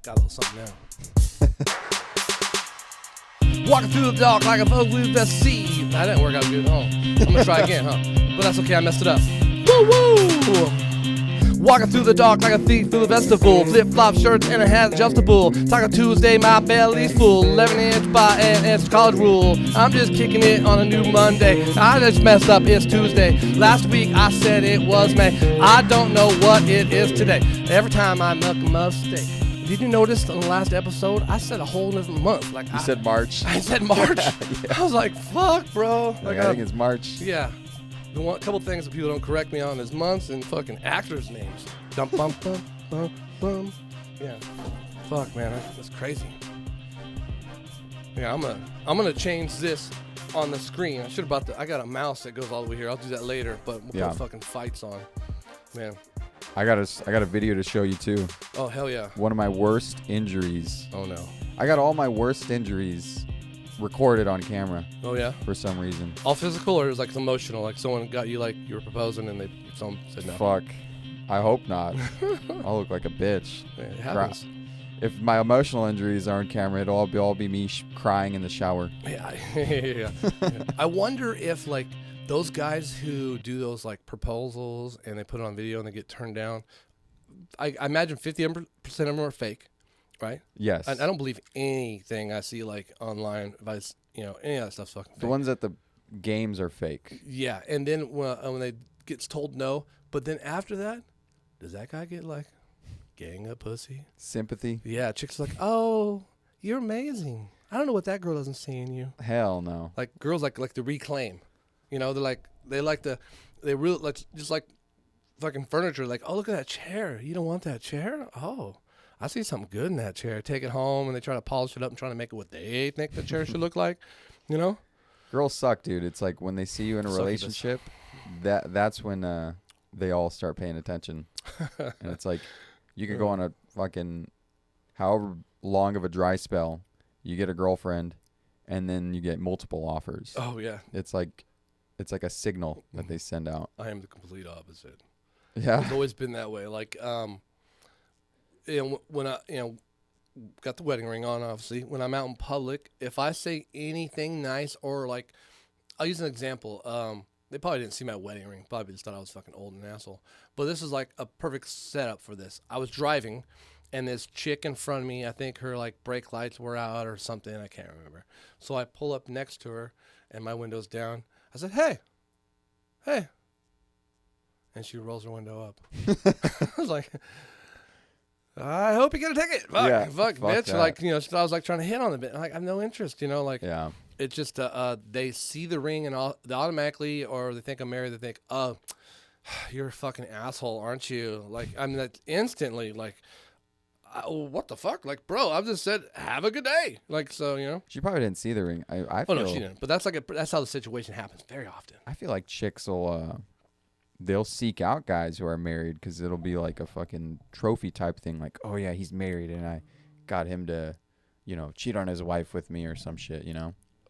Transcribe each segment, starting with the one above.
got a little something now. Walking through the dark like a boat with the sea. That didn't work out good. Oh, I'm gonna try again, huh? But that's okay, I messed it up. Woo woo! Walking through the dark like a thief through the festival. Flip-flop shirts and a hat adjustable. Taco Tuesday, my belly's full. 11-inch by an inch college rule. I'm just kicking it on a new Monday. I just messed up, it's Tuesday. Last week I said it was May. I don't know what it is today. Every time I make a mistake. Did you notice on the last episode, I said a whole different month. Like you said March. I said March. Yeah. I was like, fuck, bro. Like, I think it's March. Yeah. The one couple things that people don't correct me on is months and fucking actors' names. Dum bum bum bum bum. Yeah. Fuck, man, that's crazy. Yeah, I'm gonna change this on the screen. I should have brought I got a mouse that goes all the way here. I'll do that later, but we'll put fucking fights on. Man. I got a video to show you too. Oh hell yeah. One of my worst injuries. Oh no. I got all my worst injuries recorded on camera. Oh yeah. For some reason. All physical or is like emotional? Like someone got you like you were proposing and someone said no. Fuck. I hope not. I'll look like a bitch. Yeah, it happens. If my emotional injuries are on camera, it'll all be me crying in the shower. Yeah. Yeah. I wonder if like those guys who do those like proposals and they put it on video and they get turned down, I imagine 50% of them are fake, right? Yes. I don't believe anything I see like online. If any of that stuff's fucking fake. The ones at the games are fake. Yeah, and then when they gets told no, but then after that, does that guy get like gang up pussy? Sympathy? Yeah, chicks like, oh, you're amazing. I don't know what that girl doesn't see in you. Hell no. Like girls like to reclaim. You know, they really like just like fucking furniture. Like, oh, look at that chair. You don't want that chair? Oh, I see something good in that chair. Take it home and they try to polish it up and try to make it what they think the chair should look like. You know, girls suck, dude. It's like when they see you in a relationship, that's when they all start paying attention. And it's like you could go on a fucking however long of a dry spell. You get a girlfriend, and then you get multiple offers. Oh yeah, it's like a signal that they send out. I am the complete opposite. Yeah. It's always been that way. Like, when I, got the wedding ring on, obviously, when I'm out in public, if I say anything nice or like, I'll use an example. They probably didn't see my wedding ring. Probably just thought I was fucking old and an asshole. But this is like a perfect setup for this. I was driving and this chick in front of me, I think her like brake lights were out or something. I can't remember. So I pull up next to her and my window's down. I said, hey. And she rolls her window up. I was like, I hope you get a ticket. Fuck, bitch. That. Like, I was like trying to hit on the bit. Like, I have no interest, like, yeah. It's just, they see the ring and they automatically, or they think I'm married, they think, oh, you're a fucking asshole, aren't you? Like, I mean, that's instantly like, what the fuck? Like, bro, I've just said, have a good day. Like, so, She probably didn't see the ring. I feel, no, she didn't. But that's how the situation happens very often. I feel like chicks will, they'll seek out guys who are married because it'll be like a fucking trophy type thing. Like, oh yeah, he's married and I got him to, cheat on his wife with me or some shit,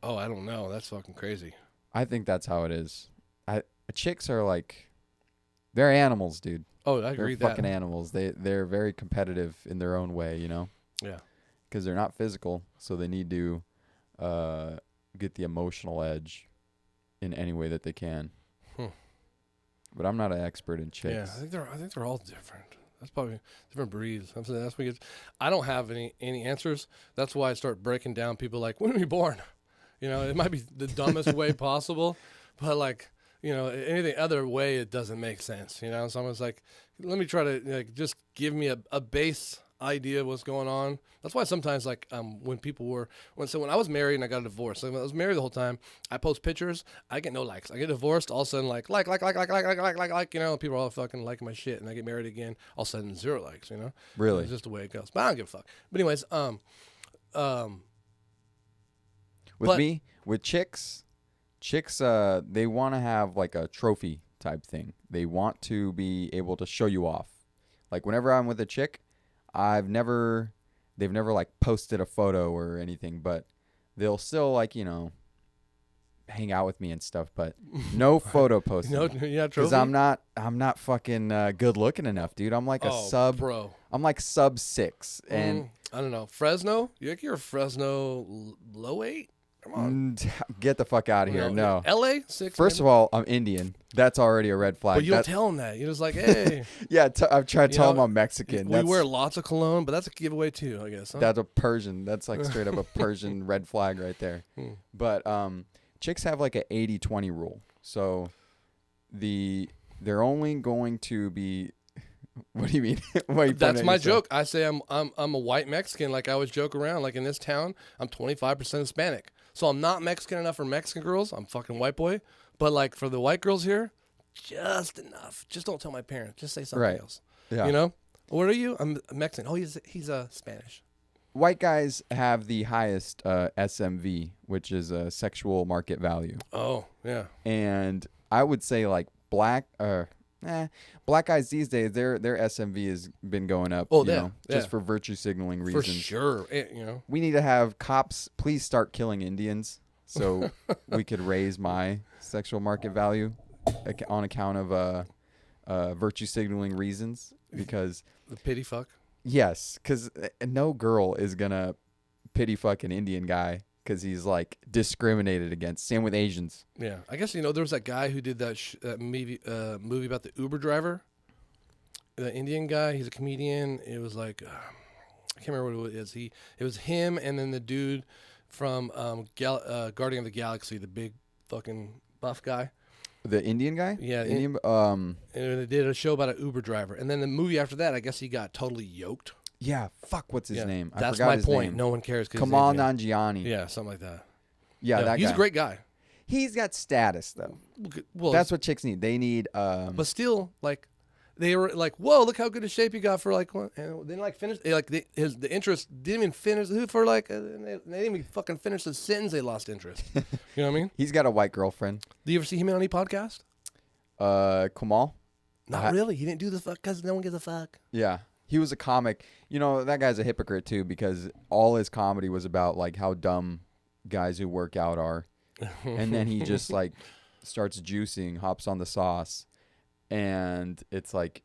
Oh, I don't know. That's fucking crazy. I think that's how it is. Chicks are like, they're animals, dude. Oh, I agree. They're fucking animals. They're very competitive in their own way, Yeah. Because they're not physical, so they need to get the emotional edge in any way that they can. But I'm not an expert in chicks. Yeah, I think they're all different. That's probably different breeds. That's what I don't have any answers. That's why I start breaking down people like, when were you born? It might be the dumbest way possible, but like, anything other way, it doesn't make sense. Someone's like, let me try to just give me a base idea of what's going on. That's why sometimes when I was married and I got a divorce, so when I was married the whole time, I post pictures, I get no likes. I get divorced, all of a sudden like, people are all fucking liking my shit, and I get married again, all of a sudden 0 likes, Really? It's just the way it goes. But I don't give a fuck. But anyways, with chicks, they want to have like a trophy type thing. They want to be able to show you off. Like whenever I'm with a chick, they've never like posted a photo or anything, but they'll still like, hang out with me and stuff, but no photo posting. Because I'm not fucking good looking enough, dude. I'm like I'm like sub 6, and I don't know. Fresno? You're a Fresno low 8? Come on. Get the fuck out of here. No. LA? 6? First of all, I'm Indian. That's already a red flag. But you don't tell them that. You're just like, hey. Yeah, I've tried to tell them I'm Mexican. We wear lots of cologne, but that's a giveaway too, I guess. Huh? That's a Persian. That's like straight up a Persian red flag right there. But chicks have like an 80-20 rule. So they're only going to be. What do you mean? That's my joke. I say I'm a white Mexican. Like I always joke around. Like in this town, I'm 25% Hispanic. So I'm not Mexican enough for Mexican girls. I'm fucking white boy. But like for the white girls here, just enough. Just don't tell my parents. Just say something else. Yeah. You know? What are you? I'm Mexican. Oh, he's Spanish. White guys have the highest SMV, which is a sexual market value. Oh, yeah. And I would say like black guys these days, their SMV has been going up. Oh, just for virtue signaling reasons. For sure. We need to have cops please start killing Indians so we could raise my sexual market value on account of virtue signaling reasons, because the pity fuck. Yes, because no girl is gonna pity fuck an Indian guy because he's like discriminated against. Same with Asians. Yeah, I guess there was that guy who did that movie about the Uber driver, the Indian guy. He's a comedian. It was like I can't remember what it is. It was him and then the dude from Guardian of the Galaxy, the big fucking buff guy. The Indian guy? Yeah. Indian, and they did a show about an Uber driver. And then the movie after that, I guess he got totally yoked. Yeah. Fuck, what's his name? That's I forgot my his point. name. No one cares. Kamal Nanjiani. Yeah, something like that. Yeah, that he's guy. a great guy. He's got status, though. Well, that's what chicks need. They need... but still, like... They were like, "Whoa, look how good a shape you got for like." And then like finished like the interest didn't even finish for like they didn't even fucking finish the sentence. They lost interest. You know what I mean? He's got a white girlfriend. Do you ever see him on any podcast? Kamal? Not really. He didn't do the fuck because no one gives a fuck. Yeah, he was a comic. You know, that guy's a hypocrite too, because all his comedy was about like how dumb guys who work out are, and then he just like starts juicing, hops on the sauce. And it's like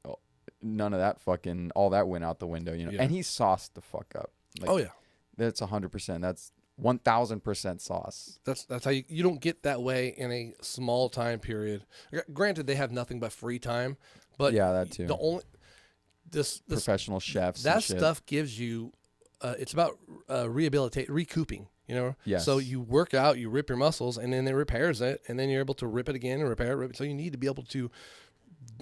none of that fucking all that went out the window, you know. Yeah. And he sauced the fuck up. Like, oh yeah, that's 100%. That's 1,000% sauce. That's how you don't get that way in a small time period. Granted, they have nothing but free time, but yeah, that too. The only professional chefs. That stuff gives you. It's about recouping. You know, yes. So you work out, you rip your muscles, and then it repairs it, and then you're able to rip it again and repair it. So you need to be able to.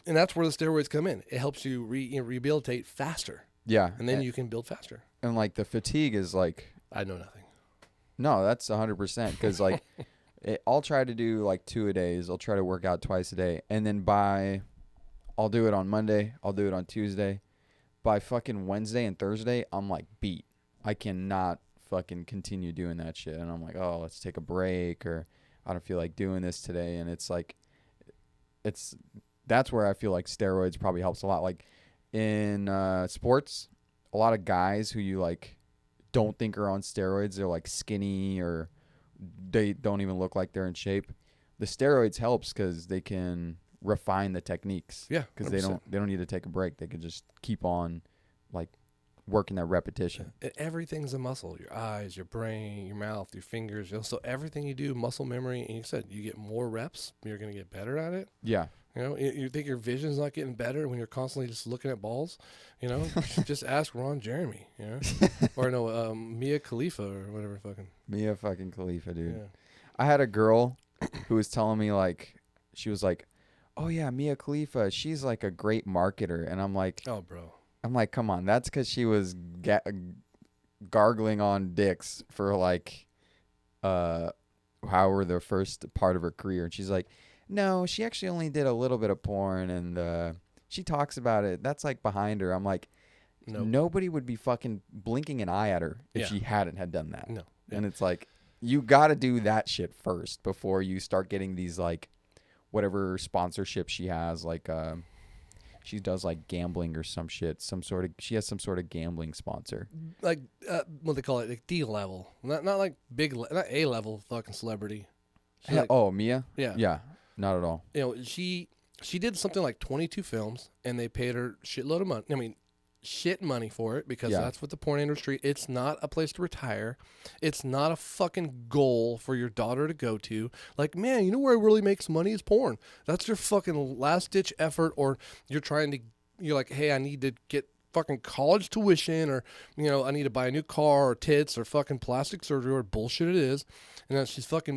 And that's where the steroids come in. It helps you rehabilitate faster. Yeah. And then you can build faster. And like the fatigue is like... I know nothing. No, that's 100%. Because like I'll try to do like 2 a days. I'll try to work out twice a day. And then I'll do it on Monday. I'll do it on Tuesday. By fucking Wednesday and Thursday, I'm like beat. I cannot fucking continue doing that shit. And I'm like, oh, let's take a break. Or I don't feel like doing this today. And it's like... That's where I feel like steroids probably helps a lot. Like in sports, a lot of guys who you like don't think are on steroids, they're like skinny or they don't even look like they're in shape. The steroids helps because they can refine the techniques. Yeah, because they don't need to take a break. They can just keep on like working that repetition. Everything's a muscle. Your eyes, your brain, your mouth, your fingers. So everything you do, muscle memory. And you said you get more reps, you're gonna get better at it. Yeah. You know, you think your vision's not getting better when you're constantly just looking at balls. You know, you should just ask Ron Jeremy. You know, or no, Mia Khalifa or whatever. Mia fucking Khalifa, dude. Yeah. I had a girl who was telling me like, she was like, "Oh yeah, Mia Khalifa, she's like a great marketer," and I'm like, "Oh, bro." I'm like, come on, that's because she was gargling on dicks for like, however the first part of her career, and she's like. No, she actually only did a little bit of porn, and she talks about it. That's like behind her. I'm like, nobody would be fucking blinking an eye at her if she hadn't had done that. No, and it's like you got to do that shit first before you start getting these like whatever sponsorship she has. Like she does like gambling or some shit. She has some sort of gambling sponsor. Like what they call it, like D level, not like not A level fucking celebrity. Like, oh, Mia. Yeah. Not at all. You know, she did something like 22 films, and they paid her shitload of money. I mean, shit money for it because Yeah. that's what the porn industry. It's not a place to retire. It's not a fucking goal for your daughter to go to. Like, man, you know where it really makes money is porn. That's your fucking last ditch effort, or you're like, hey, I need to get fucking college tuition, or I need to buy a new car, or tits, or fucking plastic surgery, or bullshit it is. And then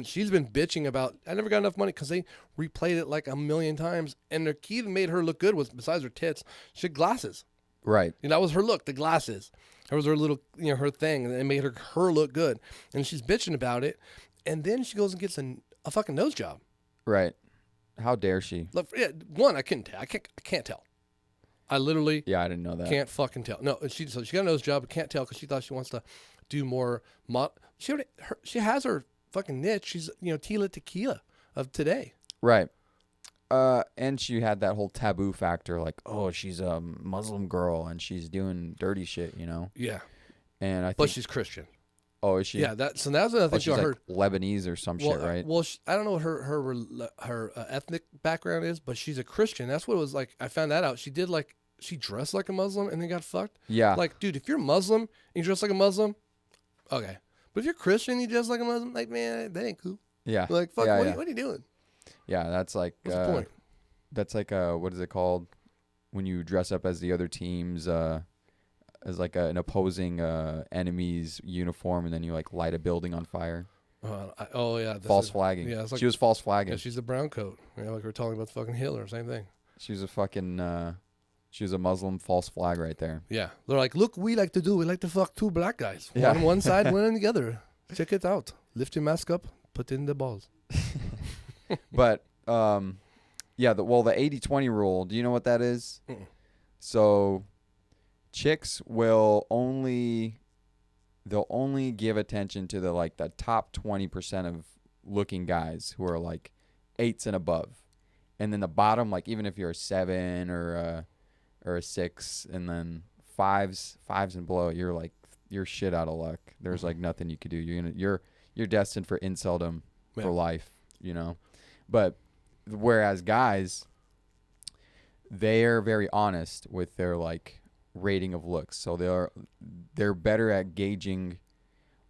she's been bitching about, I never got enough money because they replayed it like a million times. And the key that made her look good was, besides her tits, she had glasses. Right. That was her look, the glasses. That was her little, her thing. And it made her look good. And she's bitching about it. And then she goes and gets a fucking nose job. Right. How dare she? Look, yeah, one, I couldn't tell. I can't tell. I literally Yeah, I didn't know that. can't fucking tell. No, she got a nose job, but can't tell because she thought she wants to do more. She has her fucking niche. She's Tila Tequila of today. Right. And she had that whole taboo factor, like, oh, she's a Muslim girl and she's doing dirty shit, Yeah, And I think, but she's Christian. oh, is she? Yeah, that's another thing she's I like heard. Lebanese or some shit, right? Well, I don't know what her ethnic background is, but she's a Christian. That's what it was like. I found that out. She dressed like a Muslim and then got fucked. Yeah. Like, dude, if you're Muslim and you dress like a Muslim, okay. But if you're Christian and you dress like a Muslim, like, man, that ain't cool. Yeah. Like, fuck, Yeah, what are you doing? Yeah, that's like, What's the point? that's like, what is it called? When you dress up as the other team's, as like an opposing enemy's uniform, and then you like light a building on fire. Yeah. False flagging. Yeah, it's like, she was false flagging. yeah, she's a brown coat. Like we were talking about fucking Hitler, same thing. She was a fucking, she was a Muslim false flag right there. Yeah. They're like, look, we like to fuck two black guys. Yeah. One on one side, one on the other. Check it out. Lift your mask up, put in the balls. But, yeah, the 80-20 rule, do you know what that is? Mm-mm. So chicks will they'll only give attention to the top 20% of looking guys who are like 8s and above. And then the bottom, like even if you're a 7 or a 6, and then 5s and below, you're shit out of luck. There's like nothing you could do. You're destined for inceldom for life, But whereas guys, they're very honest with their like rating of looks. So they're better at gauging.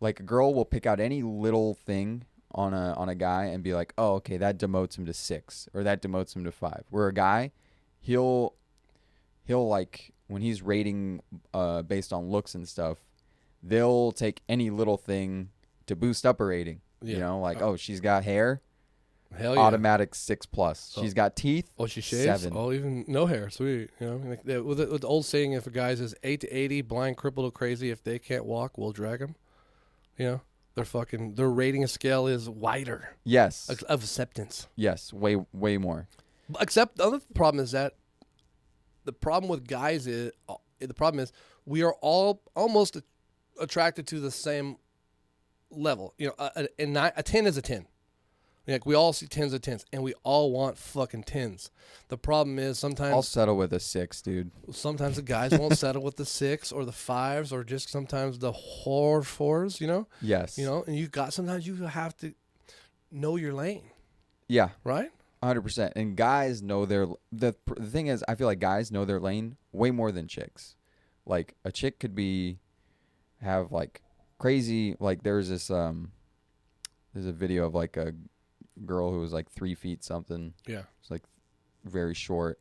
Like a girl will pick out any little thing on a guy and be like, oh, okay, that demotes him to 6 or that demotes him to 5. Where a guy, he'll like when he's rating based on looks and stuff, they'll take any little thing to boost up a rating. Yeah. Oh, she's got hair. Hell yeah. Automatic 6+. Oh. She's got teeth. Oh, she shaves. 7. Oh, even no hair. Sweet. Like with the old saying, if a guy's is 8 to 80, blind, crippled, or crazy, if they can't walk, we'll drag them. Their rating scale is wider. Yes. Of acceptance. Yes. Way more. Except the other problem is that the problem with guys is we are all almost attracted to the same level. A 10 is a 10. Like we all see 10s of 10s, and we all want fucking 10s. The problem is sometimes I'll settle with a 6, dude. Sometimes the guys won't settle with the 6 or the 5s or just sometimes the 4s. Yes. And sometimes you have to know your lane. Yeah. Right. 100%. And guys know the thing is, I feel like guys know their lane way more than chicks. Like a chick could have like crazy, like there's a video of like a girl who was like 3 feet something. Yeah. It's like very short.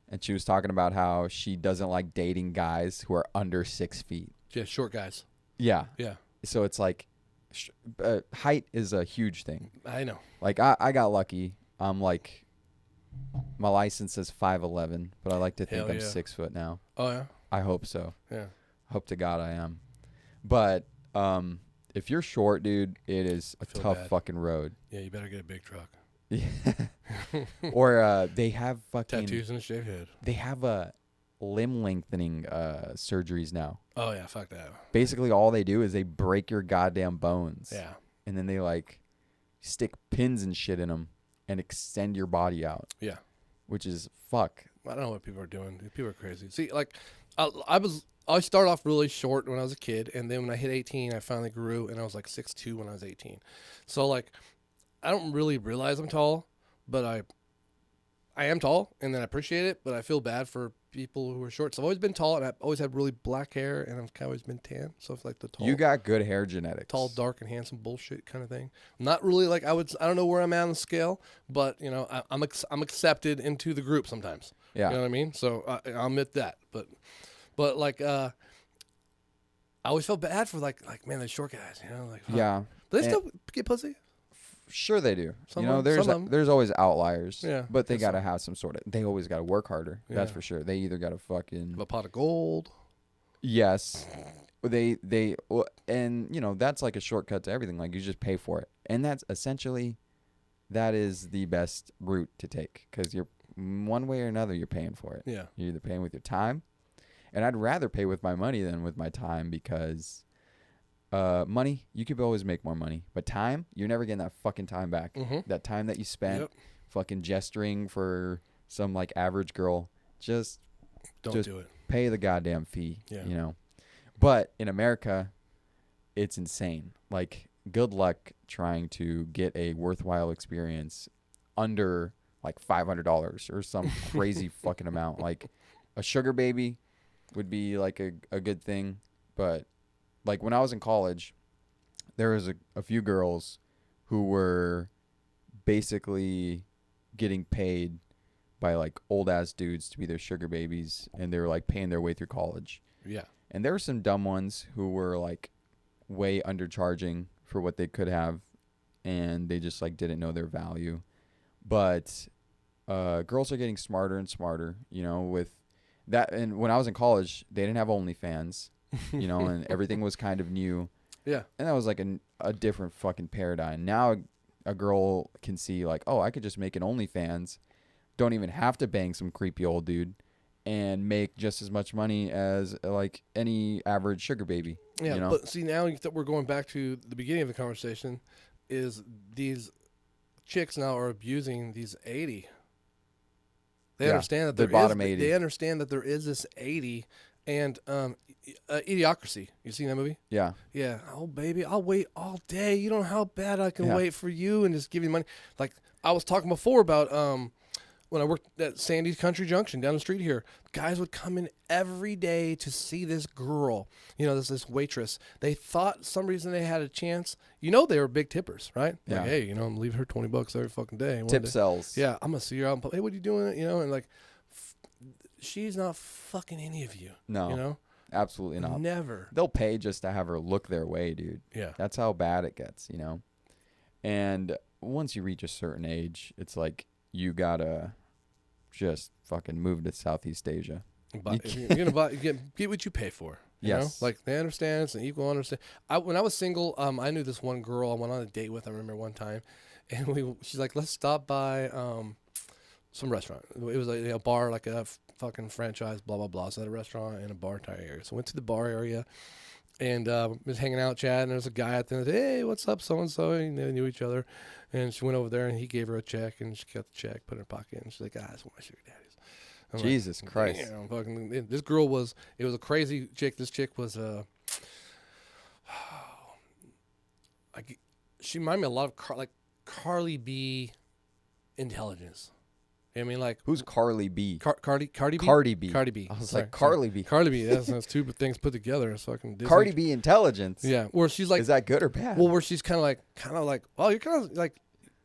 And she was talking about how she doesn't like dating guys who are under 6 feet. Yeah, short guys. Yeah. Yeah. So it's like height is a huge thing. I know. Like I got lucky. I'm like, my license says 5'11", but I like to think I'm 6 foot now. Oh yeah. I hope so. Yeah. Hope to God I am. But if you're short, dude, it is a tough fucking road. Yeah, you better get a big truck. Yeah. Or they have fucking tattoos and a shaved head. They have limb lengthening surgeries now. Oh yeah, fuck that. Basically, all they do is they break your goddamn bones. Yeah. And then they like stick pins and shit in them and extend your body out. Yeah. Which is fuck. I don't know what people are doing. People are crazy. See, like I started off really short when I was a kid, and then when I hit 18, I finally grew, and I was like 6'2" when I was 18. So like, I don't really realize I'm tall, but I am tall, and then I appreciate it, but I feel bad for people who are short. So I've always been tall, and I've always had really black hair, and I've kind of always been tan. So it's like the tall. You got good hair genetics. Tall, dark, and handsome bullshit kind of thing. Not really like I don't know where I'm at on the scale, but you know, I'm accepted into the group sometimes. Yeah. You know what I mean? So I'll admit that. But like I always felt bad for like man, the short guys. You know, like Yeah. But they still get pussy. Sure they do. Some you know, of them. there's always outliers. Yeah, But they guess got to so. have some sort of. They always got to work harder. That's Yeah. for sure. They either got to fucking. A pot of gold. Yes. And you know, that's like a shortcut to everything. Like you just pay for it. And that's essentially, that is the best route to take, because you're one way or another, you're paying for it. Yeah. You're either paying with your time, and I'd rather pay with my money than with my time, because money, you could always make more money, but time, you're never getting that fucking time back. Mhm. That time that you spent Yep. fucking gesturing for some like average girl, just Don't do it. pay the goddamn fee. Yeah. You know. But in America, it's insane. Like, good luck trying to get a worthwhile experience under like $500 or some crazy fucking amount. Like, a sugar baby would be like a good thing. But like when I was in college, there was a few girls who were basically getting paid by like old ass dudes to be their sugar babies, and they were like paying their way through college. Yeah. And there were some dumb ones who were like way undercharging for what they could have, and they just like didn't know their value. But girls are getting smarter and smarter, you know, with that. And when I was in college, they didn't have OnlyFans, you know, and everything was kind of new. Yeah. And that was like a different fucking paradigm. Now a girl can see like, oh, I could just make an OnlyFans, don't even have to bang some creepy old dude, and make just as much money as like any average sugar baby. Yeah, you know? but see, now that we're going back to the beginning of the conversation, is these chicks now are abusing these 80. They Yeah, understand that they're there bottom is, 80. They understand that there is this 80, and Idiocracy. You seen that movie? Yeah. Yeah. Oh, baby, I'll wait all day. You don't know how bad I can Yeah. wait for you and just give you money. Like I was talking before about when I worked at Sandy's Country Junction down the street here, guys would come in every day to see this girl, you know, this waitress. They thought some reason they had a chance. You know, they were big tippers, right? Yeah. Like, hey, you know, I'm leaving her $20 every fucking day. One Tip day. sells. Yeah, I'm gonna see her out. Hey, what are you doing? You know, and like, she's not fucking any of you. No. You know, Absolutely not. never. They'll pay just to have her look their way, dude. Yeah. That's how bad it gets, you know? And once you reach a certain age, it's like you gotta just fucking move to Southeast Asia. But you're gonna buy, get what you pay for. You Yes. know? Like they understand, it's an equal understand. When I was single, I knew this one girl I went on a date with. I remember one time, and she's like, let's stop by some restaurant. It was like a bar, like a fucking franchise, blah blah blah. So at a restaurant and a bar entire area. So I went to the bar area, and was hanging out, chatting. There's a guy at the end. Hey, what's up, so and so? And they knew each other, and she went over there, and he gave her a check, and she got the check, put it in her pocket, and she's like, that's what my sugar daddy's. I'm Jesus like, Christ. damn, fucking, this girl was, it was a crazy chick. This chick was, she reminded me a lot of Carly B intelligence. You know what I mean? Like, Who's Carly B? Cardi B? Cardi B. Cardi B. I was Sorry, like, Carly B. Cardi B. That's two things put together. It's fucking Disney. Cardi B intelligence. Yeah. Where she's like, Is that good or bad? well, where she's kind of like, well, you're kind of like,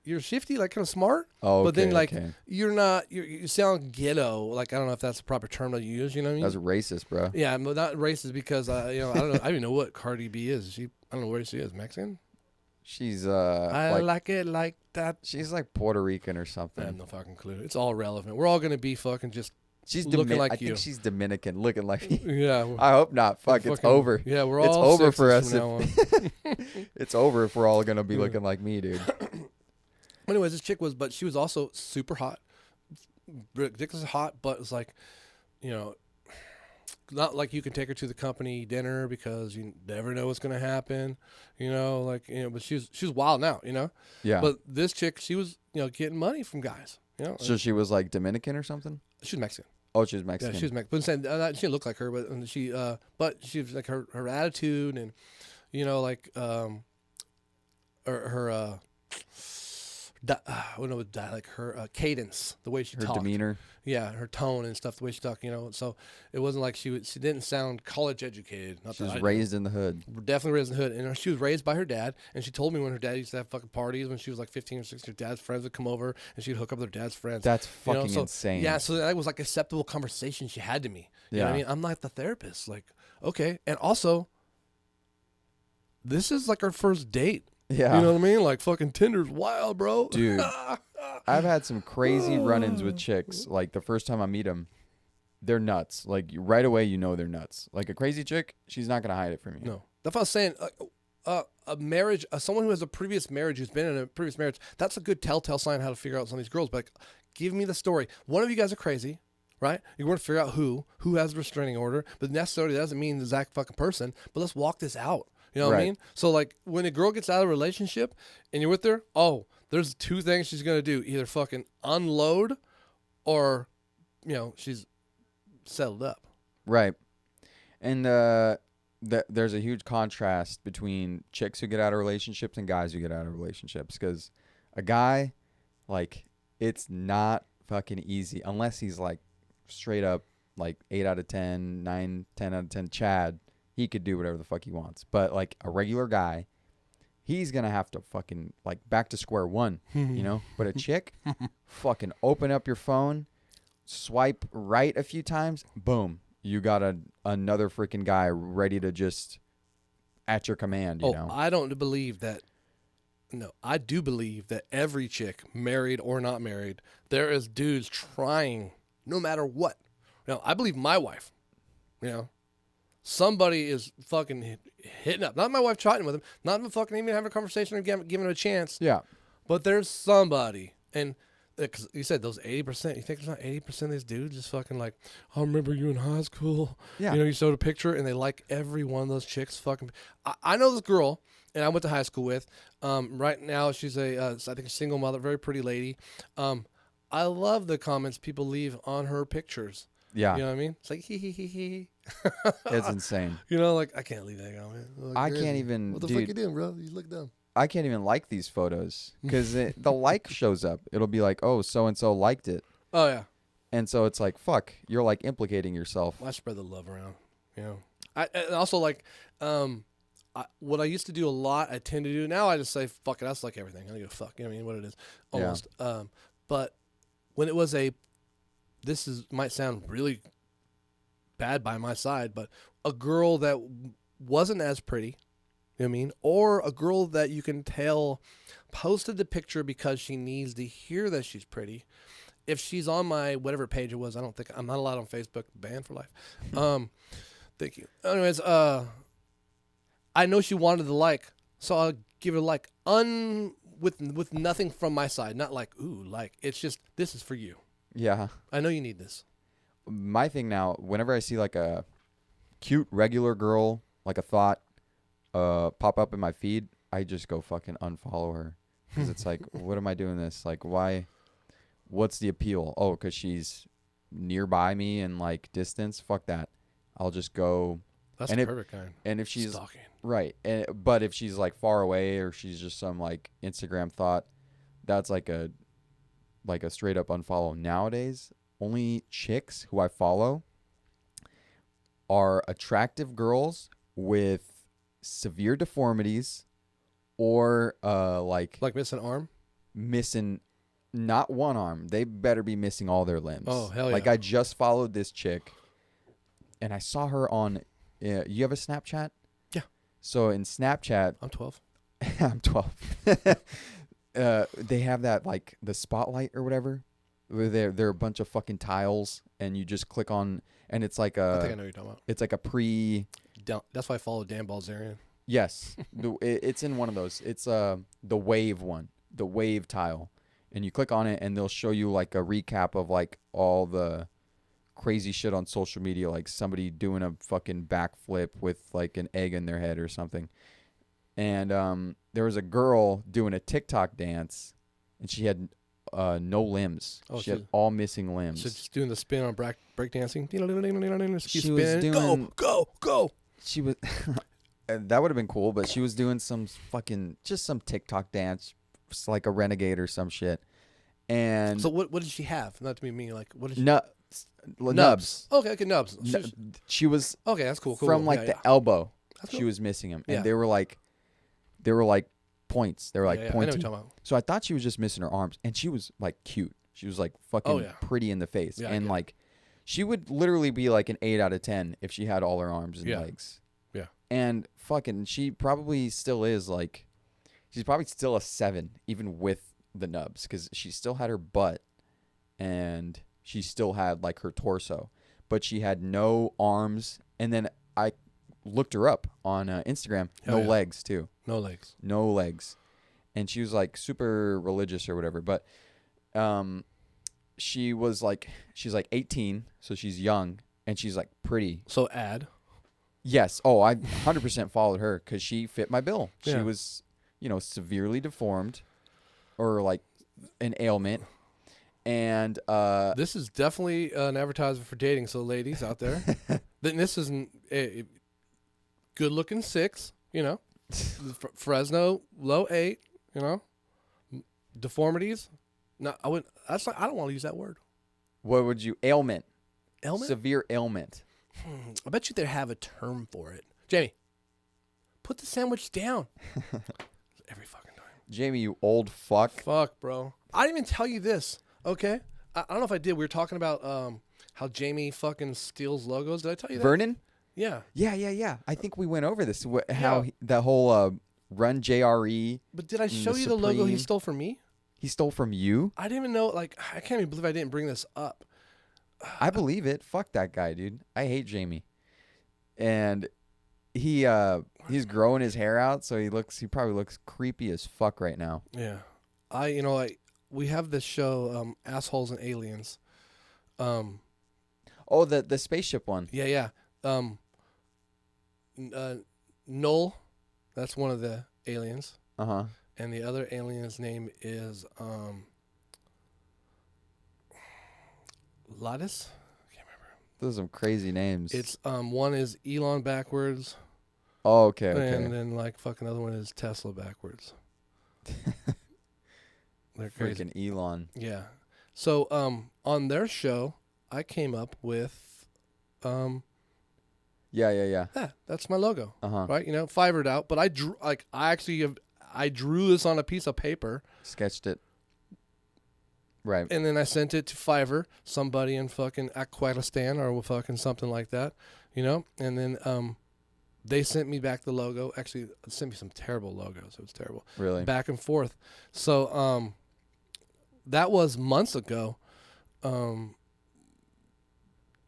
you're shifty, like kind of smart. Oh, but then okay, like okay. you're not. You sound ghetto. Like I don't know if that's the proper term to use. You know what I mean? That's racist, bro. Yeah, but not racist because you know I don't know. I don't even know what Cardi B is. I don't know where she is. Mexican. She's I like it like that. she's like Puerto Rican or I have something. no fucking clue. It's all relevant. We're all gonna be fucking just She's looking like I you. think she's Dominican, looking like you. yeah. I hope not. Fuck, it's fucking- over. Yeah, we're It's all over for sixes us from now on. It's over if we're all gonna be Yeah. looking like me, dude. Anyways, this chick but she was also super hot, ridiculously hot, but it's like, you know, not like you can take her to the company dinner because you never know what's gonna happen, you know, like, you know, but she's wild now, you know. Yeah. But this chick, she was, you know, getting money from guys, you know. So she was like Dominican or something? She's Mexican. Oh, she was Mexican. Yeah, she was Mexican. But she didn't look like her, but she was like her attitude and, you know, like her like her cadence, the way she Her talked. demeanor. Yeah, her tone and stuff, the way she talked, so it wasn't like she didn't sound college educated. Not She that was I raised in the hood. definitely raised in the hood, and she was raised by her dad. And she told me when her dad used to have fucking parties when she was like 15 or 16, her dad's friends would come over and she'd hook up with her dad's friends. That's You know, fucking so, insane. Yeah, so that was like acceptable conversation she had to me. You know what I Yeah. mean? I'm not the therapist. Like, okay, and also, this is like our first date. Yeah. You know what I mean? Like fucking Tinder's wild, bro. Dude, I've had some crazy run-ins with chicks. Like the first time I meet them, they're nuts. Like right away, you know they're nuts. Like a crazy chick, she's not gonna hide it from you. No, that's what I was saying. A marriage, someone who has a previous marriage, who's been in a previous marriage, that's a good telltale sign how to figure out some of these girls. But like, give me the story. One of you guys are crazy, right? You want to figure out who has a restraining order, but necessarily that doesn't mean the exact fucking person. But let's walk this out. You know what I mean? So like when a girl gets out of a relationship and you're with her, there's two things she's gonna do: either fucking unload, or she's settled up. Right. And there's a huge contrast between chicks who get out of relationships and guys who get out of relationships. Because a guy, like, it's not fucking easy unless he's like straight up like 8 out of 10, 9, 10 out of 10 Chad. He could do whatever the fuck he wants. But like a regular guy, he's going to have to fucking like back to square one, But a chick, fucking open up your phone, swipe right a few times, boom. You got another freaking guy ready to just at your command, you know? I don't believe that. No, I do believe that every chick, married or not married, there is dudes trying no matter what. I believe my wife, somebody is fucking hitting up. Not my wife chatting with him, not even fucking even having a conversation or giving him a chance. Yeah. But there's somebody. And because you said those 80%, you think there's not 80% of these dudes just fucking like, I remember you in high school. Yeah. You showed a picture and they like every one of those chicks fucking. I know this girl, and I went to high school with. Right now she's I think a single mother, very pretty lady. I love the comments people leave on her pictures. Yeah. You know what I mean? It's like, hee hee hee hee. It's insane. Like, I can't leave that comment. I can't even. What the dude, fuck you doing, bro? You look dumb. I can't even like these photos because the like shows up. It'll be like, oh, so-and-so liked it. Oh, yeah. And so it's like, fuck, you're like implicating yourself. I spread the love around, and also like, what I used to do a lot, I tend to do now. I just say fuck it. That's like everything. I don't give a fuck. You know what I mean? What it is, almost. Yeah. But when it was might sound really bad by my side, but a girl that wasn't as pretty, you know what I mean, or a girl that you can tell posted the picture because she needs to hear that she's pretty. If she's on my whatever page it was, I'm not allowed on Facebook, banned for life. Thank you. Anyways, I know she wanted the like, so I'll give her a like with nothing from my side. Not like, ooh, like. It's just, this is for you. Yeah. I know you need this. My thing now, whenever I see like a cute regular girl, like a thought, pop up in my feed, I just go fucking unfollow her. Because it's like, what am I doing this? Like, why? What's the appeal? Oh, because she's nearby me in like distance? Fuck that. I'll just go. That's the perfect kind. And if she's stalking. Right. But if she's like far away or she's just some like Instagram thought, that's like a straight up unfollow. Nowadays, only chicks who I follow are attractive girls with severe deformities or like missing an arm? Missing not one arm. They better be missing all their limbs. Oh, hell yeah. Like I just followed this chick and I saw her on you have a Snapchat? Yeah. So in Snapchat, I'm 12. I'm 12. They have that like the spotlight or whatever. Where they're a bunch of fucking tiles, and you just click on, and it's like I think I know what you're talking about. It's like a That's why I follow Dan Balzerian. Yes, it's in one of those. It's the wave one, the wave tile, and you click on it, and they'll show you like a recap of like all the crazy shit on social media, like somebody doing a fucking backflip with like an egg in their head or something. And there was a girl doing a TikTok dance, and she had no limbs. She had all missing limbs. So just doing the spin on breakdancing. She was doing go. She was that would have been cool, but she was doing some fucking just some TikTok dance, like a renegade or some shit. And So what did she have? Not to be mean, like what did she? Nubs. Okay, nubs. She was Okay, that's cool. from like the elbow. That's She cool. was missing them, Yeah. and they were like points. They were like I know what pointy. you're talking about. So I thought she was just missing her arms, and she was like cute. She was like fucking pretty in the face, Yeah, and like she would literally be like an 8 out of 10 if she had all her arms and legs. Yeah. And fucking, she probably still is like, she's probably still a 7 even with the nubs, because she still had her butt, and she still had like her torso, but she had no arms. And then I looked her up on Instagram. No legs too. No legs. No legs. And she was like super religious or whatever. But she's like 18, so she's young, and she's like pretty. So ad. Yes. Oh, I 100% followed her because she fit my bill. Yeah. She was, severely deformed, or like an ailment. And this is definitely an advertisement for dating. So ladies out there, then this is a good-looking 6. Fresno low 8. Deformities. No, I wouldn't. That's like, I don't want to use that word. What would you ailment? Ailment. Severe ailment. I bet you they have a term for it. Jamie, put the sandwich down. Every fucking time. Jamie, you old fuck. Fuck, bro. I didn't even tell you this. Okay, I don't know if I did. We were talking about how Jamie fucking steals logos. Did I tell you that? Vernon? Yeah. Yeah. I think we went over this. How the whole run JRE. But did I show you the logo he stole from me? He stole from you? I didn't even know. Like, I can't even believe I didn't bring this up. I believe it. Fuck that guy, dude. I hate Jamie. And he's growing his hair out, so he probably looks creepy as fuck right now. Yeah. We have this show, Assholes and Aliens. Oh, the spaceship one. Yeah. Null, that's one of the aliens. Uh-huh. And the other alien's name is Lattice. I can't remember. Those are some crazy names. It's one is Elon backwards. Oh, okay. And then like fucking other one is Tesla backwards. They're crazy. Freaking Elon. Yeah. So on their show, I came up with Yeah. yeah, that's my logo. Uh-huh. Right? Fiverred out, but I drew I drew this on a piece of paper. Sketched it. Right. And then I sent it to Fiverr, somebody in fucking Afghanistan or fucking something like that, And then they sent me back the logo. Actually, it sent me some terrible logos. It was terrible. Really? Back and forth. So that was months ago.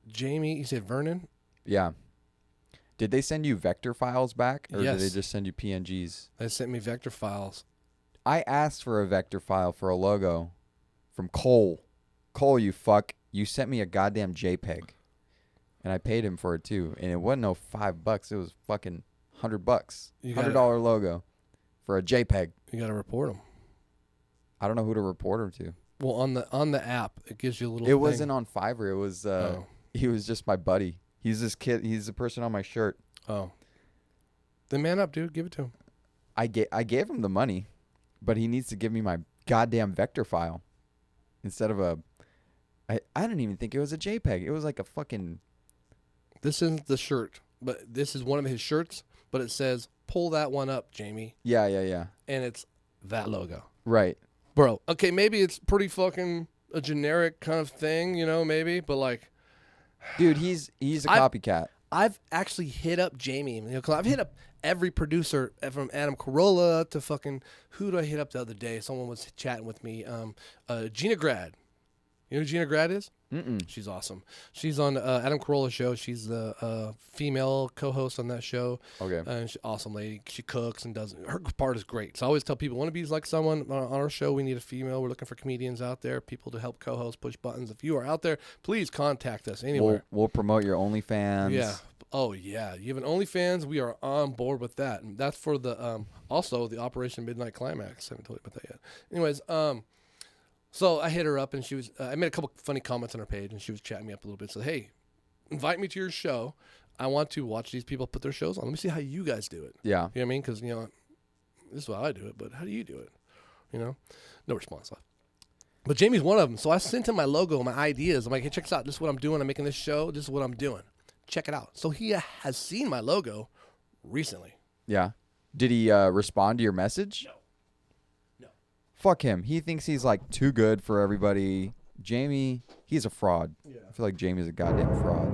Jamie, you said Vernon? Yeah. Did they send you vector files back, or Yes. did they just send you PNGs? They sent me vector files. I asked for a vector file for a logo from Cole. Cole, you fuck. You sent me a goddamn JPEG. And I paid him for it too. And it wasn't no $5. It was fucking $100. $100 logo for a JPEG. You got to report them. I don't know who to report him to. Well, on the app, it gives you a little It thing. wasn't on Fiverr. It was he was just my buddy. He's this kid. He's the person on my shirt. Oh. Then man up, dude. Give it to him. I gave him the money, but he needs to give me my goddamn vector file instead of a. I didn't even think it was a JPEG. It was like a fucking. This isn't the shirt, but this is one of his shirts. But it says, "Pull that one up, Jamie." Yeah. And it's that logo. Right. Bro. Okay, maybe it's pretty fucking a generic kind of thing, maybe, but like. Dude, he's a copycat. I've actually hit up Jamie. Cause I've hit up every producer from Adam Carolla to fucking who did I hit up the other day? Someone was chatting with me. Gina Grad. You know who Gina Grad is? Mm-mm. She's awesome. She's on Adam Carolla's show. She's the female co-host on that show. Okay. And she's an awesome lady. She cooks and does. Her part is great. So I always tell people, want to be like someone on our show, we need a female. We're looking for comedians out there, people to help co-host, push buttons. If you are out there, please contact us anywhere. We'll promote your OnlyFans. Yeah. Oh, yeah. You have an OnlyFans. We are on board with that. And that's for the also the Operation Midnight Climax. I haven't told you about that yet. Anyways, so I hit her up, and she was. I made a couple funny comments on her page, and she was chatting me up a little bit. So hey, invite me to your show. I want to watch these people put their shows on. Let me see how you guys do it. Yeah. You know what I mean? Because this is how I do it, but how do you do it? You know, no response. But Jamie's one of them. So I sent him my logo, my ideas. I'm like, hey, check this out. This is what I'm doing. I'm making this show. This is what I'm doing. Check it out. So he has seen my logo recently. Yeah. Did he respond to your message? No. Fuck him. He thinks he's like too good for everybody. Jamie, he's a fraud. Yeah. I feel like Jamie's a goddamn fraud.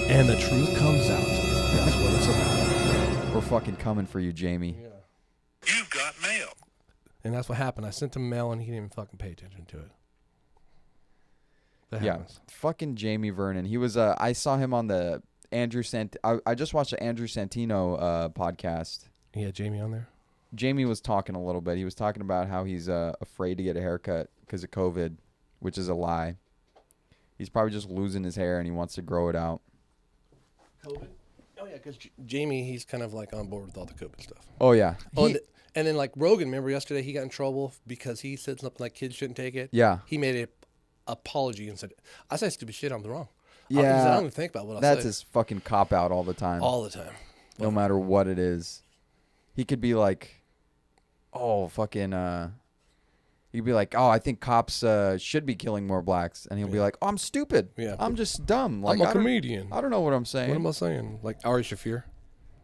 And the truth comes out. That's what it's about. We're fucking coming for you, Jamie. Yeah. You've got mail. And that's what happened. I sent him mail and he didn't even fucking pay attention to it. That happens. Fucking Jamie Vernon. He was, I saw him on the I just watched the Andrew Santino podcast. He had Jamie on there? Jamie was talking a little bit. He was talking about how he's afraid to get a haircut because of COVID, which is a lie. He's probably just losing his hair and he wants to grow it out. COVID? Oh, yeah, because Jamie, he's kind of like on board with all the COVID stuff. Oh, yeah. And then like Reuben, remember yesterday he got in trouble because he said something like kids shouldn't take it? Yeah. He made an apology and said, I say stupid shit, I'm wrong. Yeah. I don't even think about what I say. That's his fucking cop-out all the time. All the time. No matter what it is. He could be like, oh, fucking, he'd be like, oh, I think cops should be killing more blacks. And he'll be like, oh, I'm stupid. Yeah. I'm just dumb. Like, I'm a comedian. I don't know what I'm saying. What am I saying? Like Ari Shaffir?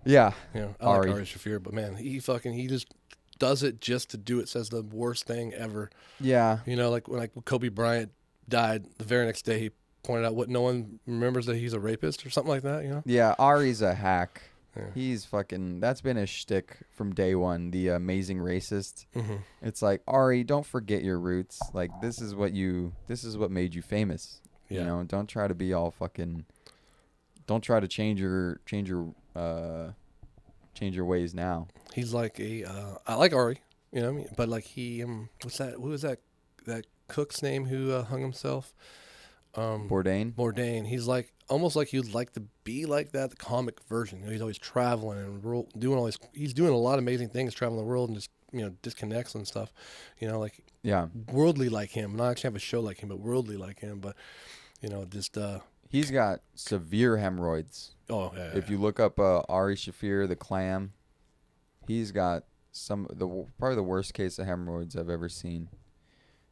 Yeah. Yeah, I like Ari Shaffir, but man, he just does it just to do it, says the worst thing ever. Yeah. You know, like when Kobe Bryant died, the very next day he pointed out what no one remembers, that he's a rapist or something like that, you know? Yeah, Ari's a hack. Yeah. He's fucking, that's been his shtick from day one, the amazing racist. Mm-hmm. It's like, Ari, don't forget your roots. Like, this is what made you famous. Yeah. You know, don't try to be all fucking, don't try to change your ways now. He's like I like Ari, you know what I mean? But like he, who was that cook's name who hung himself? Bourdain. He's like, almost like you'd like to be like that, the comic version. You know, he's always traveling and doing all these, he's doing a lot of amazing things, traveling the world and just, you know, disconnects and stuff, you know, like, yeah, worldly like him. Not actually have a show like him, but worldly like him. But, you know, just, he's got severe hemorrhoids. Oh, yeah. If you look up Ari Shaffir, the clam, he's got probably the worst case of hemorrhoids I've ever seen.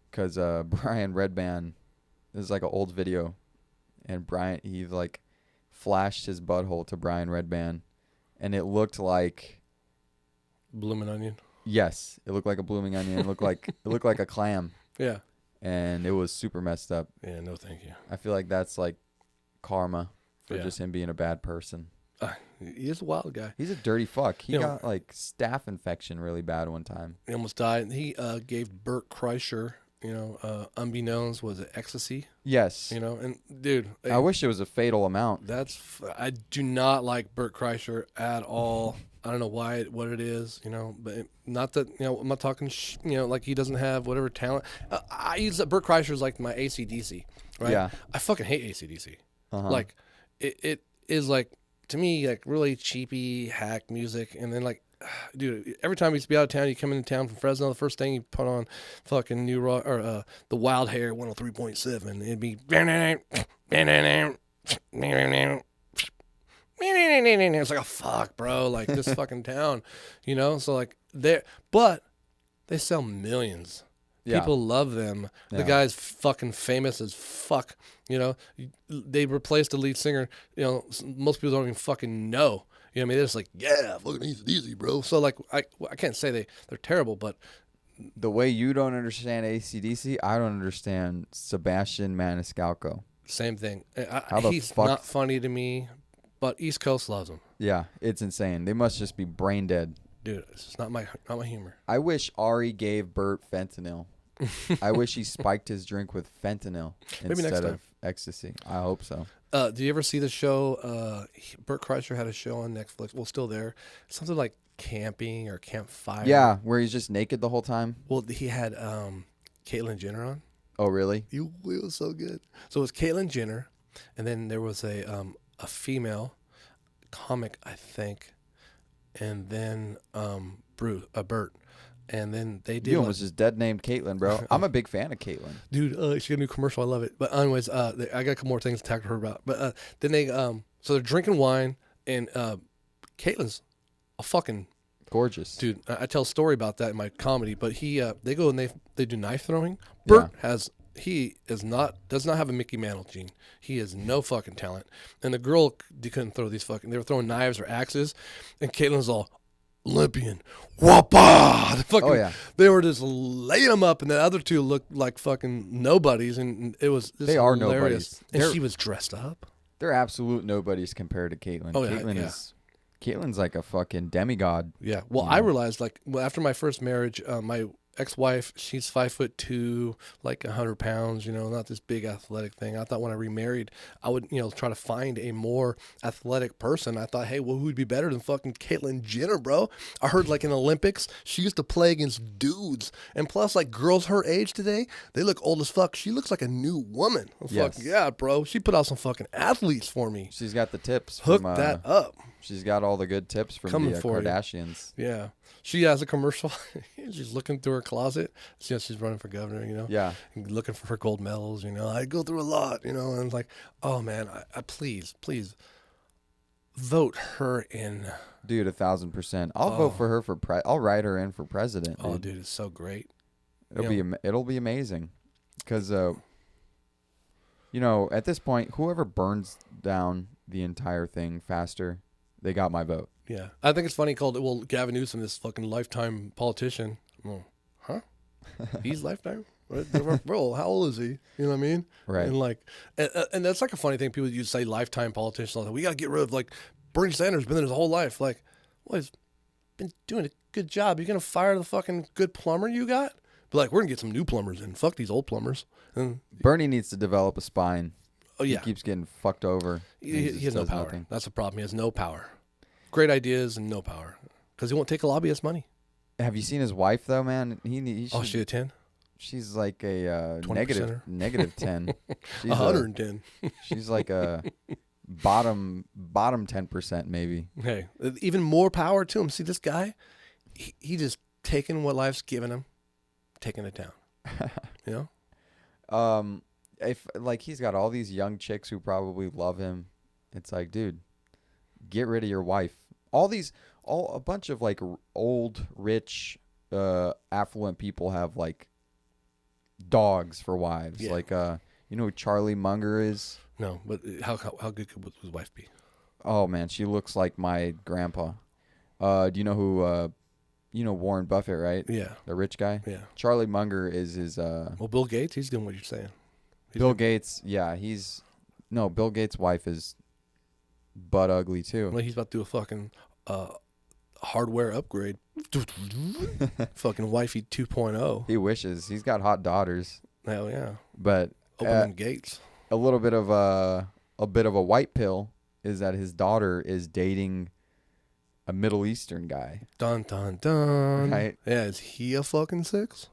Because Brian Redband, this is like an old video, and he like flashed his butthole to Brian Redband, and it looked like blooming onion. Yes, it looked like a blooming onion. It looked like a clam. Yeah. And it was super messed up. Yeah, no thank you. I feel like that's like karma for just him being a bad person. He's a wild guy. He's a dirty fuck. He got like staph infection really bad one time. He almost died. He gave Bert Kreischer, you know, unbeknownst, was it ecstasy? Yes. You know, and dude, I wish it was a fatal amount. I do not like Bert Kreischer at all. I don't know what it is, you know, but not that, you know, I'm not talking, you know, like he doesn't have whatever talent. I use that Bert Kreischer is like my AC/DC, right? Yeah. I fucking hate AC/DC. Like, it is like, to me, like really cheapy hack music. And then like, dude, every time you used to be out of town, you come into town from Fresno, the first thing you put on fucking New Rock or the Wild Hair 103.7. It'd be it's like, oh fuck, bro, like this fucking town, you know. So like but they sell millions. Yeah. People love them. Yeah. The guy's fucking famous as fuck. You know, they replaced the lead singer. You know, most people don't even fucking know. You know what I mean? They're just like, yeah, fucking easy, bro. So like, I can't say they're terrible, but the way you don't understand AC/DC, I don't understand Sebastian Maniscalco. Same thing. He's not funny to me, but East Coast loves him. Yeah, it's insane. They must just be brain dead. Dude, it's just not my humor. I wish Ari gave Bert fentanyl. I wish he spiked his drink with fentanyl instead of ecstasy. I hope so. Do you ever see the show? Bert Kreischer had a show on Netflix. Well, still there. Something like camping or campfire. Yeah, where he's just naked the whole time. Well, he had Caitlyn Jenner on. Oh, really? It was so good. So it was Caitlyn Jenner, and then there was a female comic, I think, and then Bert. And then they did. You almost just dead named Caitlyn, bro. I'm a big fan of Caitlyn. Dude, she got a new commercial. I love it. But anyways, I got a couple more things to talk to her about. But then they, so they're drinking wine, and Caitlyn's a fucking Gorgeous. Dude, I tell a story about that in my comedy, but they go and they do knife throwing. Bert does not have a Mickey Mantle gene. He has no fucking talent. And the girl couldn't throw these they were throwing knives or axes, and Caitlin was all Olympian, whoopah! They were just laying them up, and the other two looked like fucking nobodies, and it was they are hilarious. nobodies. And she was dressed up. They're absolute nobodies compared to Caitlin. Oh, yeah, Caitlin's like a fucking demigod. Yeah. Well, I realized after my first marriage, my ex-wife, she's 5'2", like 100 pounds, not this big athletic thing. I thought when I remarried, I would, try to find a more athletic person. I thought, hey, well, who'd be better than fucking Caitlyn Jenner, bro? I heard like in Olympics, she used to play against dudes. And plus, like girls her age today, they look old as fuck. She looks like a new woman. Yes. Fuck yeah, bro. She put out some fucking athletes for me. She's got the tips. Hook that up. She's got all the good tips from the Kardashians. Yeah. She has a commercial. She's looking through her closet. She's running for governor, Yeah. And looking for her gold medals, I go through a lot, and it's like, oh, man, I please vote her in. Dude, 1,000%. I'll vote for her I'll write her in for president. Oh, dude, it's so great. It'll be amazing. Because, at this point, whoever burns down the entire thing faster, they got my vote. Yeah. I think it's funny Gavin Newsom, this fucking lifetime politician. Oh, huh? He's lifetime? Bro, how old is he? You know what I mean? Right. And that's like a funny thing. People use say lifetime politicians. We got to get rid of Bernie Sanders been there his whole life. Well, he's been doing a good job. You're going to fire the fucking good plumber you got? But we're going to get some new plumbers in. Fuck these old plumbers. And Bernie needs to develop a spine. Oh, yeah. He keeps getting fucked over. He has no power. Nothing. That's the problem. He has no power. Great ideas and no power. Because he won't take a lobbyist money. Have you seen his wife, though, man? He should, she a 10? She's like a negative 10. She's 110. She's like a bottom 10%, maybe. Hey, even more power to him. See, this guy, he just taking what life's given him, taking it down. If he's got all these young chicks who probably love him, it's like, dude, get rid of your wife. A bunch of old, rich, affluent people have dogs for wives. Yeah. Who Charlie Munger is? No, but how good could his wife be? Oh man, she looks like my grandpa. Do you know who? Warren Buffett, right? Yeah, the rich guy. Yeah, Charlie Munger is his. Well, Bill Gates, he's doing what you're saying. Bill Gates, yeah, Bill Gates' wife is butt ugly too. Well, he's about to do a fucking hardware upgrade. Fucking wifey 2.0. He wishes. He's got hot daughters. Hell yeah. But open them gates. A little bit of a white pill is that his daughter is dating a Middle Eastern guy. Dun dun dun. Right? Yeah, is he a fucking 6?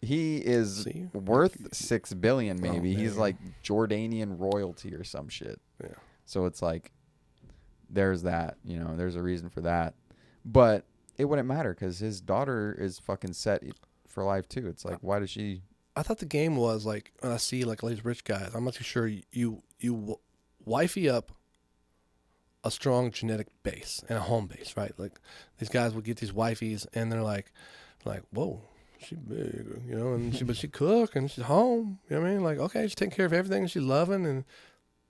He is worth $6 billion, maybe. He's like Jordanian royalty or some shit. Yeah. So it's there's that. There's a reason for that. But it wouldn't matter because his daughter is fucking set for life too. It's why does she? I thought the game was when I see all these rich guys, I'm not too sure you wifey up a strong genetic base and a home base, right? These guys would get these wifeys and they're like, whoa. She big, but she cook and she's home. You know what I mean? Okay, she's taking care of everything and she's loving, and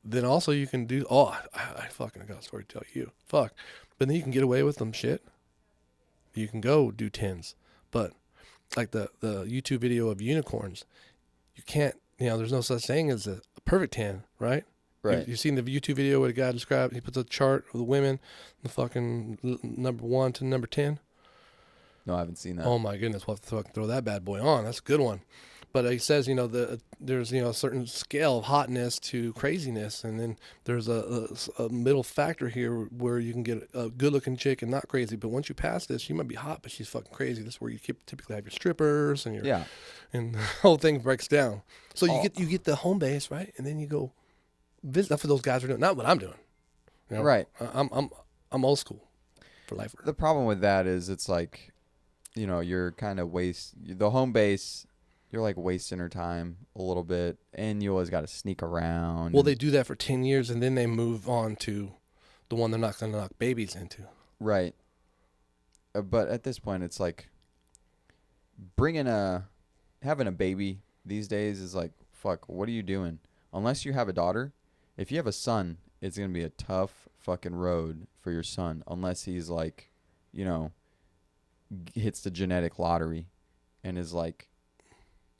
then also you can do. Oh, I fucking got a story to tell you. Fuck, but then you can get away with them shit. You can go do 10s, but the YouTube video of unicorns, you can't. There's no such thing as a perfect 10, right? Right. You've seen the YouTube video where the guy described. He puts a chart of the women, the fucking number 1 to number 10. No, I haven't seen that. Oh my goodness, we'll have to throw that bad boy on. That's a good one. But he says, there's a certain scale of hotness to craziness, and then there's a middle factor here where you can get a good-looking chick and not crazy. But once you pass this, she might be hot, but she's fucking crazy. This is where you typically have your strippers and and the whole thing breaks down. So you get the home base, right, and then you go visit. That's what those guys are doing. Not what I'm doing. Right. I'm old school for life. The problem with that is it's you're kind of the home base. You're wasting her time a little bit, and you always got to sneak around. Well, they do that for 10 years, and then they move on to the one they're not going to knock babies into. Right. but at this point, it's like having a baby these days is like, fuck, what are you doing? Unless you have a daughter. If you have a son, it's going to be a tough fucking road for your son. Unless he's like, you know, hits the genetic lottery and is like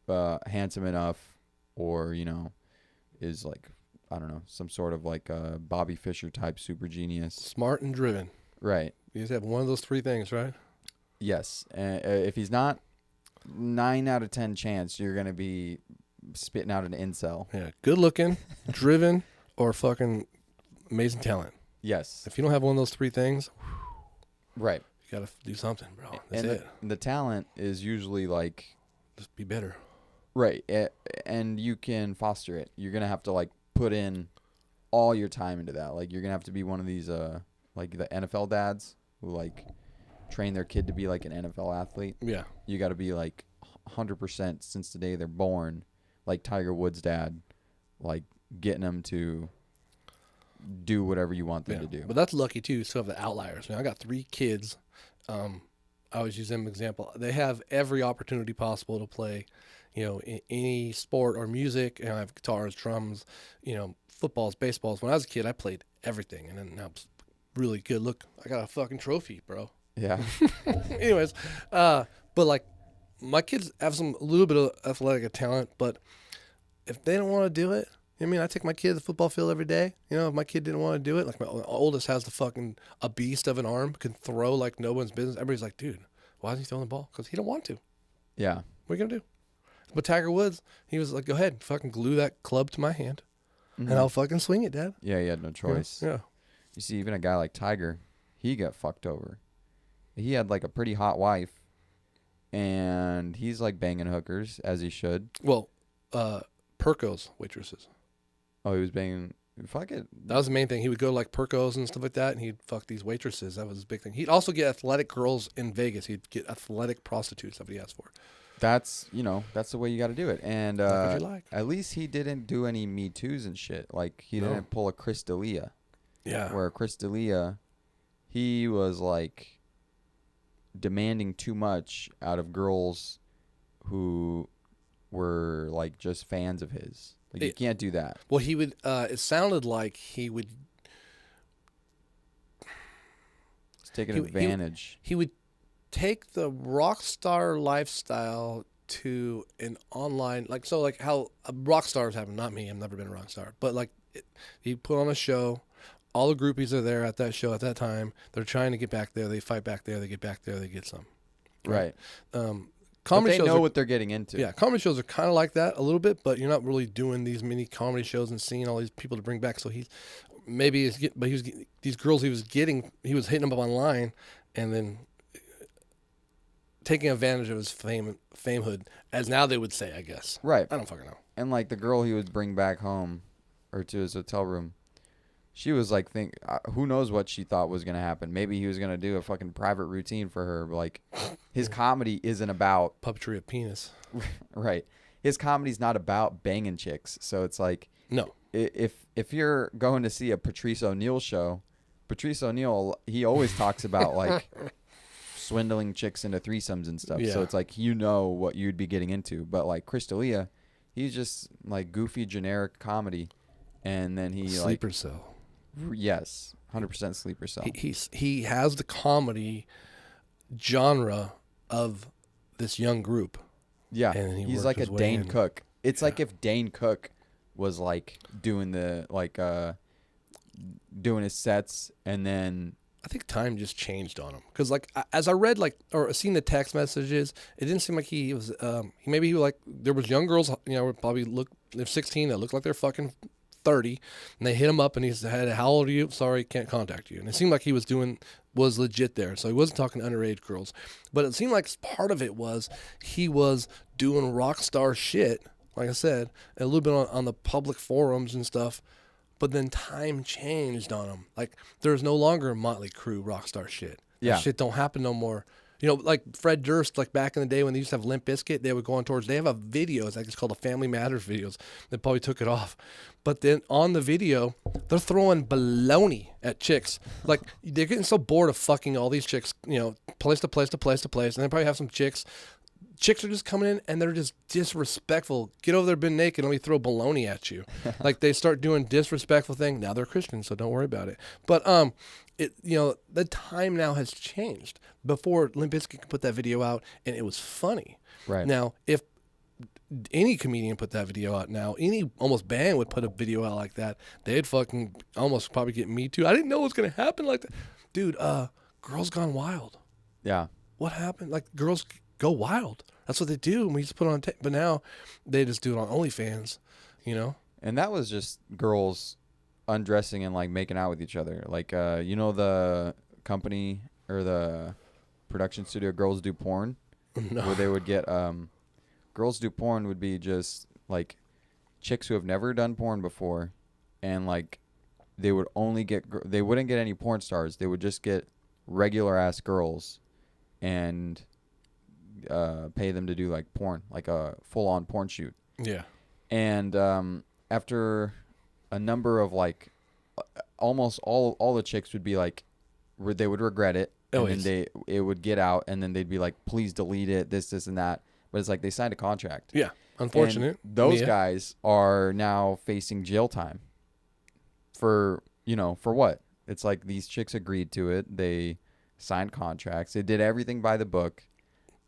handsome enough, or, you know, is like, I don't know, some sort of like a Bobby Fischer type super genius. Smart and driven. Right. You just have one of those three things, right? Yes. If he's not, 9 out of 10 chance you're going to be spitting out an incel. Yeah. Good looking, driven, or fucking amazing talent. Yes. If you don't have one of those three things, Right. you got to do something, bro. That's And it. the talent is usually like, Just be better. right. And you can foster it. You're going to have to like put in all your time into that. Like, you're going to have to be one of these, like the NFL dads who like train their kid to be like an NFL athlete. Yeah. You got to be like 100% since the day they're born, like Tiger Woods' dad, like getting them to do whatever you want them to do. But that's lucky too. You still have the outliers. I got 3 kids. I always use them as an example. They have every opportunity possible to play, you know, in any sport or music. And I have guitars, drums, you know, footballs, baseballs. When I was a kid, I played everything, and then I was really good. Look, I got a fucking trophy, bro. Yeah. Anyways, but like my kids have a little bit of athletic talent, but if they don't want to do it, I mean, I take my kid to the football field every day. You know, if my kid didn't want to do it, like my oldest has a beast of an arm, can throw like no one's business. Everybody's like, dude, why isn't he throwing the ball? Because he don't want to. Yeah. What are you gonna do? But Tiger Woods, he was like, go ahead, fucking glue that club to my hand, and I'll fucking swing it, Dad. Yeah, he had no choice. Yeah. You see, even a guy like Tiger, he got fucked over. He had like a pretty hot wife, and he's like banging hookers, as he should. Well, Perco's waitresses. Oh, he was banging. Fuck it. That was the main thing. He would go to like Perco's and stuff like that, and he'd fuck these waitresses. That was his big thing. He'd also get athletic girls in Vegas. He'd get athletic prostitutes. That's what he asked for. That's, you know, that's the way you got to do it. And Like what you like. at least he didn't do any Me Too's and shit. Like, he didn't pull a Chris D'Elia. Yeah. Where Chris D'Elia, he was like demanding too much out of girls who were like just fans of his. Like, you can't do that. Well, he would. It sounded like he would. It's taking advantage. He would take the rock star lifestyle to an online, like, so like how rock stars happen. Not me. I've never been a rock star, but like he put on a show. All the groupies are there at that show at that time. They're trying to get back there. They fight back there. They get back there. They get some. Right. Comedy but they know what they're getting into. Yeah, comedy shows are kind of like that a little bit, but you're not really doing these mini comedy shows and seeing all these people to bring back. So these girls he was hitting them up online, and then taking advantage of his famehood, as now they would say, I guess. Right. I don't fucking know. And like the girl he would bring back home or to his hotel room, she was like, who knows what she thought was going to happen. Maybe he was going to do a fucking private routine for her. But like, his comedy isn't about puppetry of penis. Right. His comedy's not about banging chicks. So it's like, no. If you're going to see a Patrice O'Neal show, Patrice O'Neal, he always talks about like swindling chicks into threesomes and stuff. Yeah. So it's like, you know what you'd be getting into. But like Chris D'Elia, he's just like goofy, generic comedy. And then he Sleeper cell. Yes, 100% sleeper cell. He has the comedy genre of this young group. Yeah, and he's like a Dane Cook. It's like if Dane Cook was like doing doing his sets, and then I think time just changed on him, because like as I read or seen the text messages, it didn't seem like he was maybe he was like, there was young girls, you know, probably they're 16 that looked like they're fucking 30, and they hit him up and he said, how old are you? Sorry, can't contact you. And it seemed like he was legit there. So he wasn't talking to underage girls, but it seemed like part of it was he was doing rock star shit, like I said, a little bit on the public forums and stuff. But then time changed on him. Like, there's no longer Motley Crue rock star shit. That shit don't happen no more. You know, like Fred Durst, like back in the day when they used to have Limp Bizkit, they would go on tours. They have a video, it's like it's called the Family Matters videos. They probably took it off. But then on the video, they're throwing baloney at chicks. Like, they're getting so bored of fucking all these chicks, you know, place to place to place to place. And they probably have some chicks. Chicks are just coming in and they're just disrespectful. Get over there, been naked, let me throw baloney at you. Like, they start doing disrespectful thing. Now they're Christians, so don't worry about it. But you know, the time now has changed. Before, Limp Bizkit could put that video out and it was funny. Right. Now, if any comedian put that video out now, any almost band would put a video out like that, they'd fucking almost probably get me too. I didn't know it was gonna happen like that. Dude, Girls Gone Wild. Yeah. What happened? Like, girls go wild. That's what they do. And we just put it on tape. But now they just do it on OnlyFans, you know? And that was just girls undressing and like making out with each other. Like, you know, the company or the production studio Girls Do Porn, No. where they would get Girls Do Porn would be just like chicks who have never done porn before, and like they would only get they wouldn't get any porn stars. They would just get regular ass girls and pay them to do like porn, like a full on porn shoot. Yeah. And after a number of like almost all the chicks would be like they would regret it, and then it would get out, and then they'd be like, please delete it, this and that. But it's like they signed a contract. Yeah. Unfortunate. And those guys are now facing jail time for, you know, for what? It's like these chicks agreed to it. They signed contracts. They did everything by the book.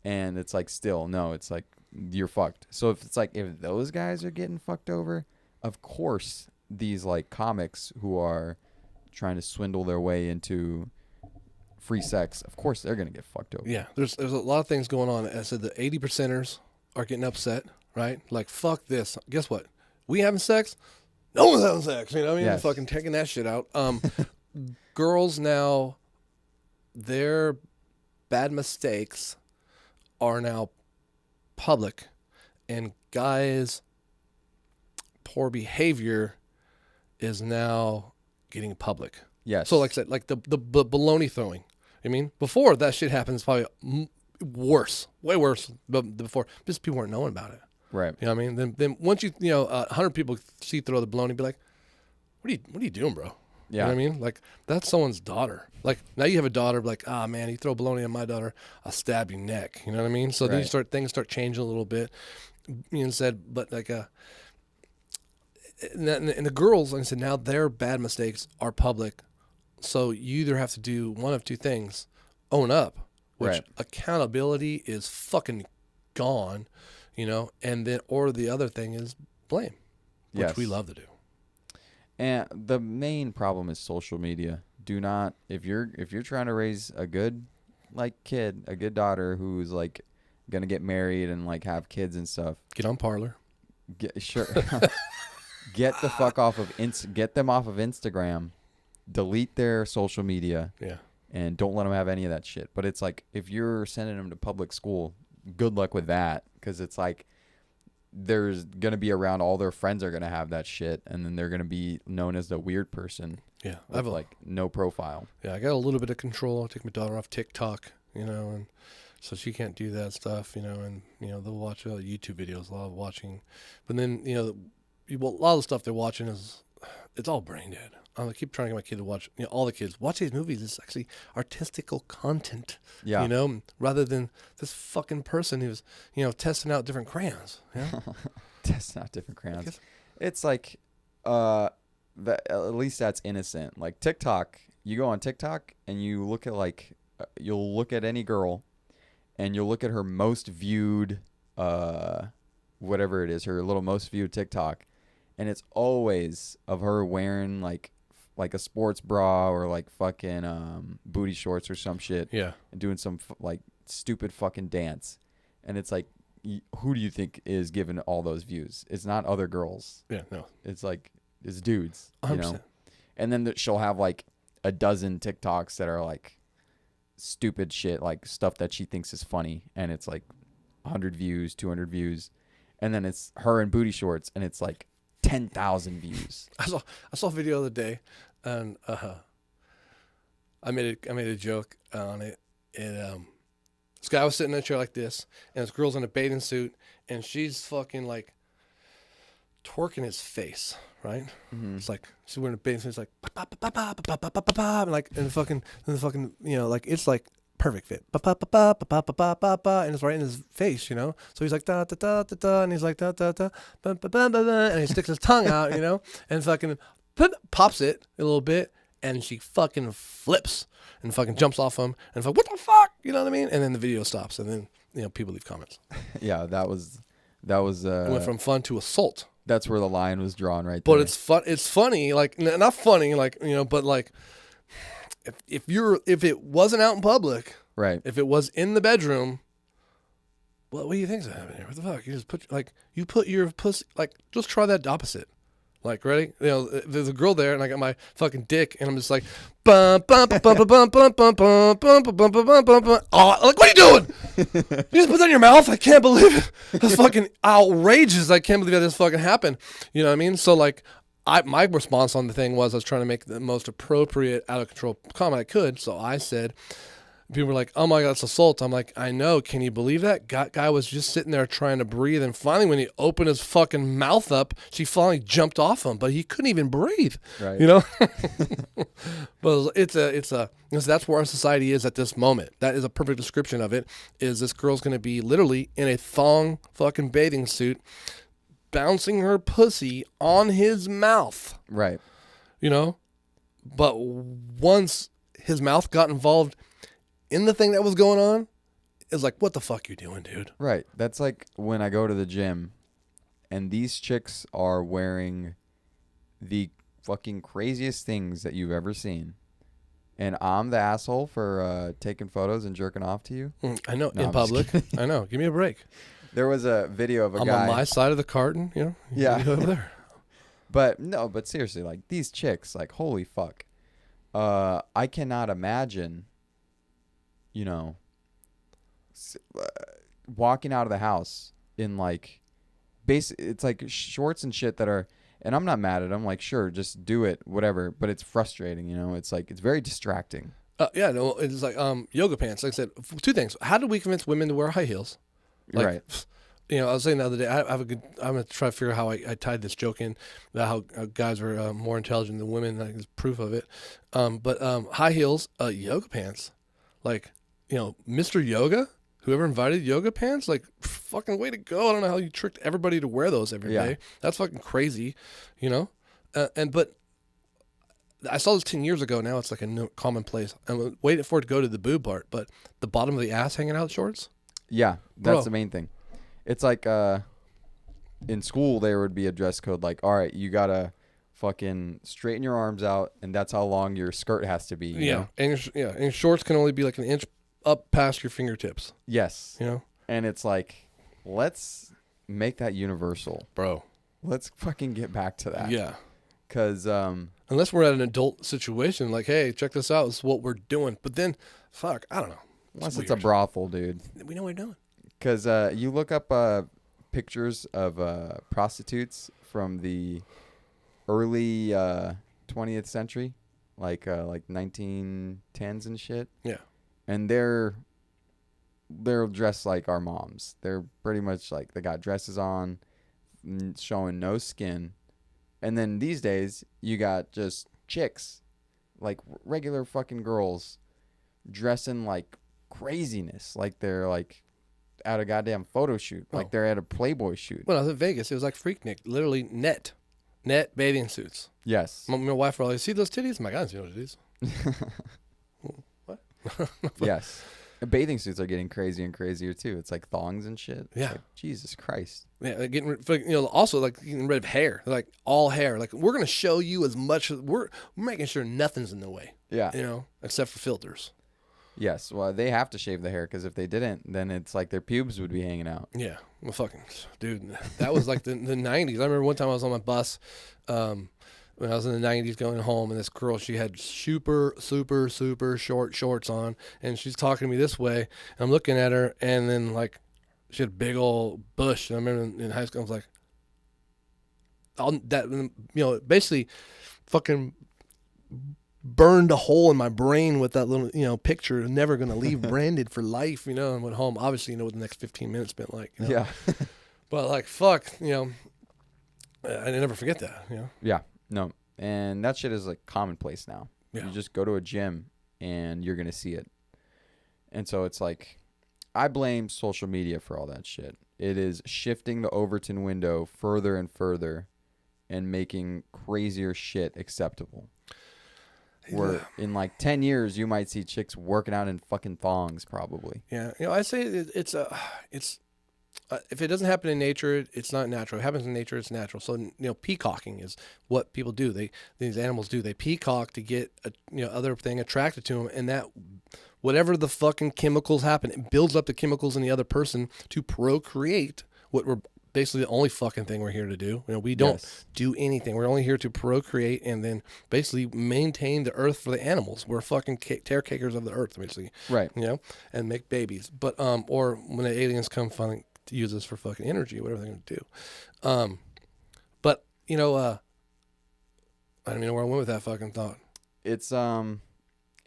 And it's like, still, no, it's like, you're fucked. So if it's like, if those guys are getting fucked over, of course, these like comics who are trying to swindle their way into free sex, of course they're going to get fucked over. Yeah. There's a lot of things going on. I said the 80%ers are getting upset, right? Like, fuck this. Guess what? We having sex? No one's having sex. You know what I mean? Yes. Fucking taking that shit out. Girls now, their bad mistakes are now public, and guys' poor behavior is now getting public. Yes. So like I said, like the baloney throwing. I mean, before that shit happens, probably worse, way worse. But before, just people weren't knowing about it. Right. You know what I mean? Then once 100 people see you throw the baloney, be like, what are you doing, bro? Yeah. You know what I mean? Like, that's someone's daughter. Like, now you have a daughter, like, man, you throw baloney on my daughter, I'll stab your neck. You know what I mean? So then things start changing a little bit. And said, but like, and the girls, like I said, now their bad mistakes are public. So you either have to do one of two things: own up, which accountability is fucking gone, you know, and then, or the other thing is blame, which we love to do. And the main problem is social media. Do not, if you're trying to raise a good like kid, a good daughter who's like gonna get married and like have kids and stuff, Get on Parlor. get the fuck off of get them off of Instagram, delete their social media, and don't let them have any of that shit. But it's like, if you're sending them to public school, good luck with that, because it's like there's gonna be around, all their friends are gonna have that shit, and then they're gonna be known as the weird person. Yeah, I have like no profile. Yeah, I got a little bit of control. I take my daughter off TikTok, you know, and so she can't do that stuff, you know, and you know they'll watch YouTube videos, a lot of watching, but then you know, a lot of the stuff they're watching it's all brain dead. I keep trying to get my kid to watch, you know, all the kids watch these movies. It's actually artistical content, you know, rather than this fucking person who's, you know, testing out different crayons. Yeah, Testing out different crayons. It's like, at least that's innocent. Like TikTok, you go on TikTok and you look at like, you'll look at any girl, and you'll look at her most viewed, whatever it is, her little most viewed TikTok, and it's always of her wearing like a sports bra or like fucking booty shorts or some shit. Yeah. And doing some like stupid fucking dance. And it's like, who do you think is giving all those views? It's not other girls. Yeah, no. It's like, it's dudes, 100%. you know? And then she'll have like a dozen TikToks that are like stupid shit, like stuff that she thinks is funny. And it's like 100 views, 200 views. And then it's her in booty shorts, and it's like 10,000 views. I saw a video the other day, and I made a joke on it. This guy was sitting in a chair like this, and this girl's in a bathing suit, and she's fucking like twerking his face, right? It's like she's wearing a bathing suit. It's like and like and the fucking like it's like perfect fit. And it's right in his face, So he's like da da da da da, and he's like da da da, and he sticks his tongue out, and fucking pops it a little bit, and she fucking flips and fucking jumps off him, and it's like, what the fuck? You know what I mean? And then the video stops, and then people leave comments. Yeah, that was. It went from fun to assault. That's where the line was drawn, right But there. it's fun. It's funny, like not funny, like but like if it wasn't out in public, right. if it was in the bedroom, what do you think's happening here? What the fuck? You just put your pussy, like, just try that opposite. Like, ready? There's a girl there, and I got my fucking dick, and I'm just like, bum bum bum bum bum bum bum bum bum bum bum bum bum. Oh, like, what are you doing? You just put that in your mouth? I can't believe it. That's fucking outrageous. I can't believe that this fucking happened. You know what I mean? So like, my response on the thing was I was trying to make the most appropriate, out of control comment I could. So I said, people were like, oh my God, it's assault. I'm like, I know. Can you believe that? Guy was just sitting there trying to breathe. And finally, when he opened his fucking mouth up, she finally jumped off him, but he couldn't even breathe. Right. But that's where our society is at this moment. That is a perfect description of it. Is this girl's going to be literally in a thong fucking bathing suit, bouncing her pussy on his mouth. Right. But once his mouth got involved in the thing that was going on, is like, what the fuck you doing, dude? Right. That's like when I go to the gym and these chicks are wearing the fucking craziest things that you've ever seen. And I'm the asshole for taking photos and jerking off to you. I know, No, in I'm just public. I know. Give me a break. There was a video of a I'm guy. on my side of the carton, Yeah. You over there. But seriously, like these chicks, like holy fuck. I cannot imagine, walking out of the house in like it's like shorts and shit that are, and I'm not mad at them, like sure, just do it, whatever, but it's frustrating, it's like it's very distracting. Yeah, no, it's like yoga pants. Like I said, two things. How do we convince women to wear high heels? Like, right. I was saying the other day, I'm going to try to figure out how I tied this joke in, about how guys are more intelligent than women. Like, there's proof of it. But high heels, yoga pants. Like, Mr. Yoga, whoever invited yoga pants, like, fucking way to go. I don't know how you tricked everybody to wear those every day. That's fucking crazy, but I saw this 10 years ago. Now it's like a commonplace. I'm waiting for it to go to the boob part, but the bottom of the ass hanging out shorts. Yeah, that's Bro. the main thing. It's like in school there would be a dress code like, all right, you gotta fucking straighten your arms out, and that's how long your skirt has to be. You know? And your shorts can only be like an inch up past your fingertips. Yes. And it's like, let's make that universal, bro. Let's fucking get back to that. Yeah. Because unless we're at an adult situation, like, hey, check this out, this is what we're doing. But then, fuck, I don't know. Unless it's a brothel, dude. We know what we're doing. Because you look up pictures of prostitutes from the early 20th century, like 1910s and shit. Yeah. And they're dressed like our moms. They're pretty much like, they got dresses on, showing no skin. And then these days, you got just chicks, like regular fucking girls, dressing like craziness, like they're like at a goddamn photo shoot, like they're at a Playboy shoot. When I was in Vegas, it was like Freaknik, literally net bathing suits. Yes. My wife was like, see those titties? I'm like, I don't see those titties. What? Yes. And bathing suits are getting crazier and crazier too. It's like thongs and shit. Yeah. Like, Jesus Christ. Yeah, they're getting also like getting rid of hair, like all hair. Like, we're gonna show you as much as we're making sure nothing's in the way. Yeah. Except for filters. Yes. Well, they have to shave the hair because if they didn't, then it's like their pubes would be hanging out. Yeah. Well, fucking dude, that was like the 90s. I remember one time I was on my bus when I was in the 90s going home, and this girl, she had super short shorts on, and she's talking to me this way, and I'm looking at her, and then like she had a big old bush. And I remember in high school, I was like, basically fucking burned a hole in my brain with that little, picture. Never going to leave branded for life, and went home. Obviously, what the next 15 minutes been like. Yeah. But like, fuck, I never forget that, Yeah. No. And that shit is like commonplace now. Yeah. You just go to a gym and you're going to see it. And so it's like, I blame social media for all that shit. It is shifting the Overton window further and further and making crazier shit acceptable. Where in like 10 years, you might see chicks working out in fucking thongs probably. Yeah. I say it's if it doesn't happen in nature, it's not natural. If it happens in nature, it's natural. So, peacocking is what people do. These animals do. They peacock to get other thing attracted to them, and that whatever the fucking chemicals happen, it builds up the chemicals in the other person to procreate. What we're basically the only fucking thing we're here to do. We don't do anything. We're only here to procreate and then basically maintain the earth for the animals. We're fucking caretakers of the earth, basically. Right. And make babies. But or when the aliens come finally to use us for fucking energy, whatever they're going to do. But, I don't even know where I went with that fucking thought. It's, and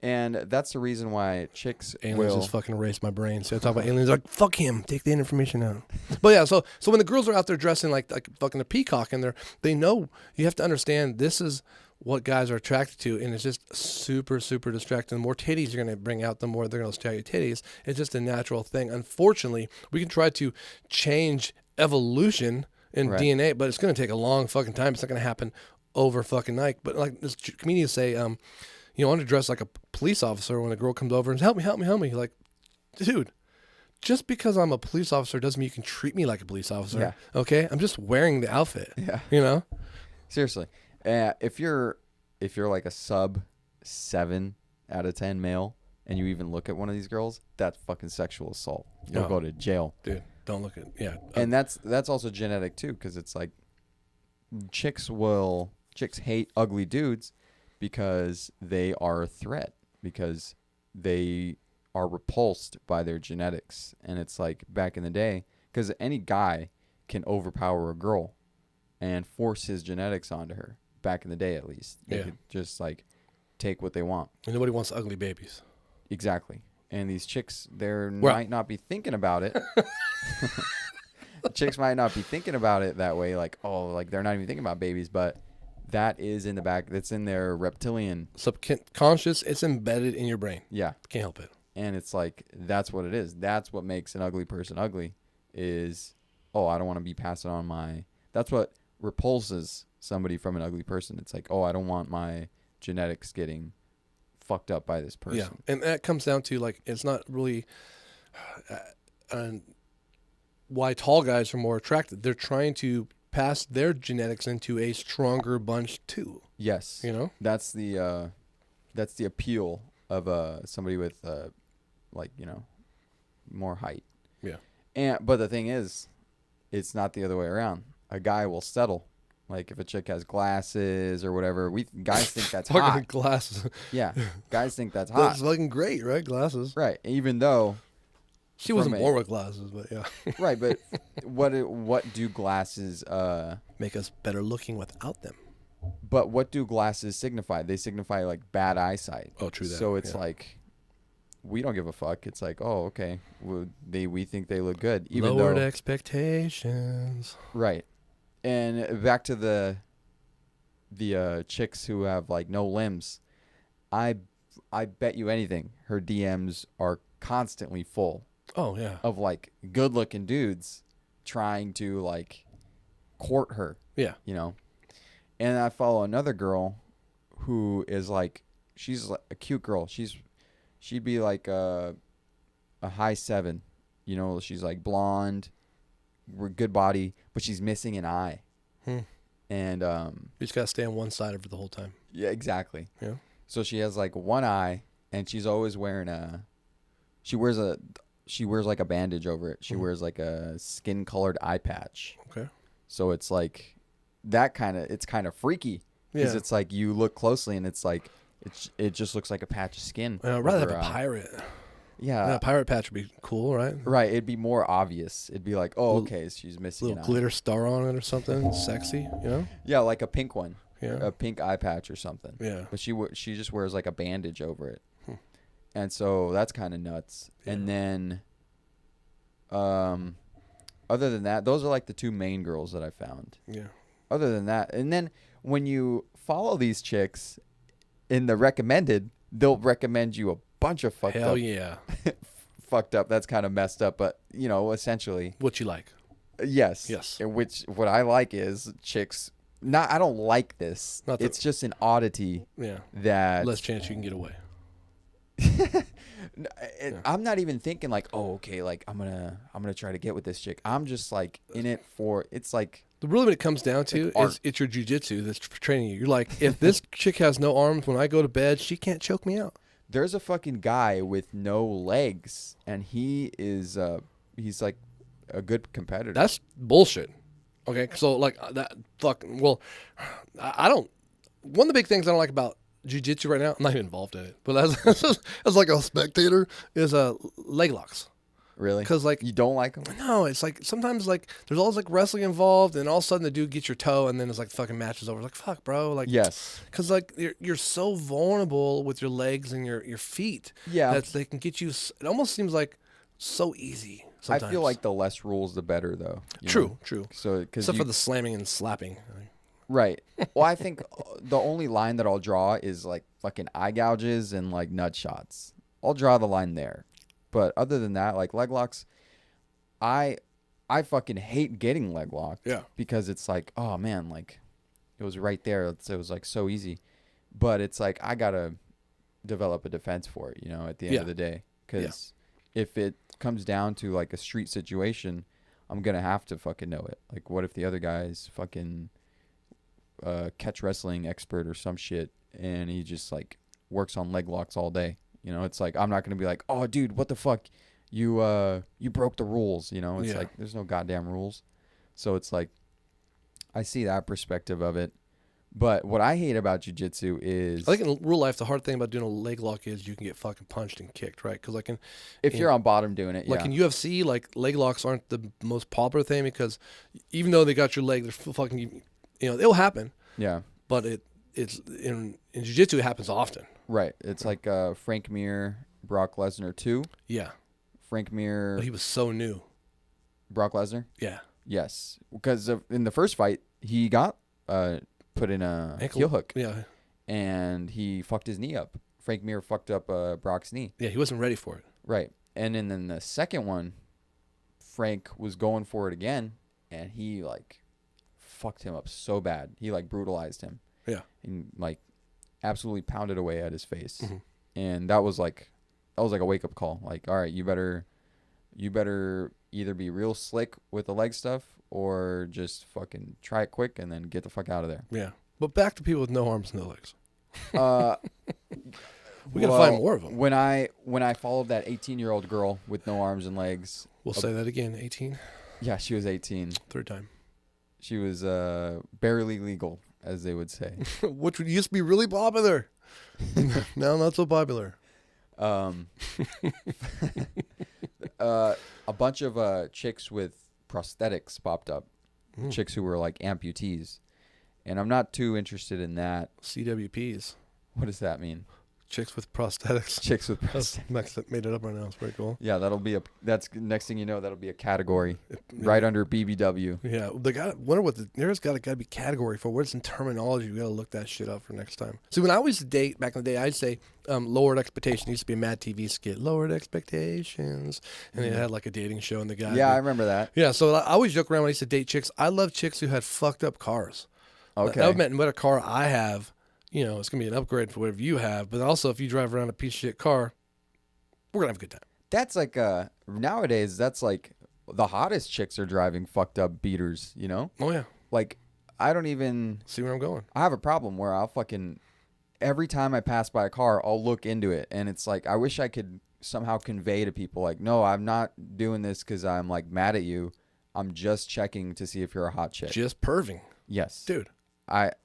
that's the reason why chicks aliens just fucking erase my brain. So I talk about aliens, like, fuck him, take the information out. But yeah, so when the girls are out there dressing like fucking a peacock and they know, you have to understand this is what guys are attracted to, and it's just super, super distracting. The more titties you're going to bring out, the more they're going to stare at your titties. It's just a natural thing. Unfortunately, we can try to change evolution in DNA, but it's going to take a long fucking time. It's not going to happen over fucking night. But like this comedians say, I want to dress like a police officer when a girl comes over and says, help me. Like, dude, just because I'm a police officer doesn't mean you can treat me like a police officer. Yeah. Okay? I'm just wearing the outfit. Yeah. Seriously. If you're like a sub 7 out of 10 male and you even look at one of these girls, that's fucking sexual assault. You'll go to jail. Dude, don't look at And that's also genetic too, because it's like chicks hate ugly dudes because they are a threat, because they are repulsed by their genetics. And it's like back in the day, because any guy can overpower a girl and force his genetics onto her. Back in the day, at least. They could just like take what they want. And nobody wants ugly babies. Exactly. And these chicks, might not be thinking about it. Chicks might not be thinking about it that way, like, they're not even thinking about babies, but that is in the back. That's in their reptilian subconscious. It's embedded in your brain. Yeah. Can't help it. And it's like, that's what it is. That's what makes an ugly person ugly is, I don't want to be passing on that's what repulses somebody from an ugly person. It's like, I don't want my genetics getting fucked up by this person. Yeah. And that comes down to like, it's not really why tall guys are more attractive. They're trying to pass their genetics into a stronger bunch too. Yes. That's the appeal of somebody with more height. Yeah. But the thing is, it's not the other way around. A guy will settle. Like if a chick has glasses or whatever, guys think that's hot. Glasses. Yeah, guys think that's hot. That's fucking great, right? Glasses. Right. Even though she wasn't born with glasses, but yeah. Right, but what do glasses make us better looking without them? But what do glasses signify? They signify like bad eyesight. Oh, true that. So it's like we don't give a fuck. It's like, okay, we think they look good, even lowered expectations. Right. And back to the chicks who have like no limbs, I bet you anything her DMs are constantly full. Oh yeah. Of like good looking dudes trying to like court her. Yeah. And I follow another girl who is like, she's like a cute girl. She'd be like a high 7. She's like blonde, good body, but she's missing an eye. And you just gotta stay on one side of her the whole time. Yeah, exactly. Yeah. So she has like one eye, and she's always wearing she wears like a bandage over it. She wears like a skin colored eye patch. Okay. So it's like it's kind of freaky because it's like you look closely and it's like it just looks like a patch of skin. I'd rather have a pirate. Yeah, a pirate patch would be cool, right? Right, it'd be more obvious. It'd be like, okay, she's missing a little glitter star on it or something, sexy, Yeah, like a pink one. Yeah. a pink eye patch or something. Yeah. But she just wears like a bandage over it. And so that's kind of nuts. Yeah. And then other than that, those are like the two main girls that I found. Yeah. Other than that, and then when you follow these chicks in the recommended, they'll recommend you a bunch of fucked Hell up. yeah. Fucked up. That's kind of messed up, but essentially. What you like? Yes. Yes. Which what I like is chicks. I don't like this. It's just an oddity. Yeah. That Less chance you can get away. I'm not even thinking like, oh, okay, like I'm gonna try to get with this chick. I'm just like in it for it's like. Really, what it comes down to is it's your jujitsu that's training you. You're like, if this chick has no arms when I go to bed, she can't choke me out. There's a fucking guy with no legs, and he is he's like a good competitor. That's bullshit. Okay, so like that fucking well, I don't. One of the big things I don't like about jiu-jitsu right now, I'm not even involved in it, but as like a spectator, is leg locks. Really? Because like you don't like them? No, it's like sometimes like there's always like wrestling involved, and all of a sudden the dude gets your toe, and then it's like fucking match is over. Like fuck, bro. Like yes, because like you're so vulnerable with your legs and your feet. Yeah, that they can get you. It almost seems like so easy. Sometimes. I feel like the less rules, the better, though. True. So except for the slamming and slapping. Right. Well, I think the only line that I'll draw is like fucking eye gouges and like nut shots. I'll draw the line there. But other than that, like leg locks, I fucking hate getting leg locked. Yeah. Because it's like, oh man, like it was right there. It was like so easy. But it's like I gotta develop a defense for it, at the end of the day. Because if it comes down to like a street situation, I'm gonna have to fucking know it. Like, what if the other guy's fucking catch wrestling expert or some shit, and he just like works on leg locks all day? It's like I'm not gonna be like, oh, dude, what the fuck, you broke the rules. It's like there's no goddamn rules. So it's like I see that perspective of it. But what I hate about jiu-jitsu is, I think in real life the hard thing about doing a leg lock is you can get fucking punched and kicked, right? Because like if you're on bottom doing it, like in UFC, like leg locks aren't the most popular thing because even though they got your leg, they're fucking it'll happen. Yeah. But it's in jiu-jitsu it happens often. Right. It's like Frank Mir, Brock Lesnar 2. Yeah. Frank Mir. But he was so new. Brock Lesnar? Yeah. Yes. Because in the first fight, he got put in a heel hook. Yeah. And he fucked his knee up. Frank Mir fucked up Brock's knee. Yeah, he wasn't ready for it. Right. And then the second one, Frank was going for it again, and he like fucked him up so bad. He like brutalized him. Yeah. And like absolutely pounded away at his face. Mm-hmm. And that was like a wake up call. Like, all right, you better either be real slick with the leg stuff or just fucking try it quick and then get the fuck out of there. Yeah. But back to people with no arms, no legs. We gotta find more of them. When I followed that 18-year-old girl with no arms and legs. We'll say that again. 18. Yeah, she was 18. Third time. She was barely legal, as they would say. Which used to be really popular. Now not so popular. A bunch of chicks with prosthetics popped up. Chicks who were like amputees. And I'm not too interested in that. CWPs. What does that mean? Chicks with prosthetics. Chicks with prosthetics. Max made it up right now. It's pretty cool. Yeah, that's next thing you know, that'll be a category right under BBW. Yeah, there's got to be category for what's in terminology. We got to look that shit up for next time. See, when I used to date back in the day, I'd say lowered expectations. It used to be a Mad TV skit, lowered expectations, and it had like a dating show and the guy. Yeah, I remember that. Yeah, so I always joke around when I used to date chicks. I love chicks who had fucked up cars. Okay. That meant what a car I have. It's going to be an upgrade for whatever you have. But also, if you drive around a piece of shit car, we're going to have a good time. That's like, nowadays, that's like the hottest chicks are driving fucked up beaters, Oh, yeah. Like, I don't even... See where I'm going. I have a problem where I'll fucking... Every time I pass by a car, I'll look into it. And it's like, I wish I could somehow convey to people, like, no, I'm not doing this because I'm, like, mad at you. I'm just checking to see if you're a hot chick. Just perving. Yes. Dude.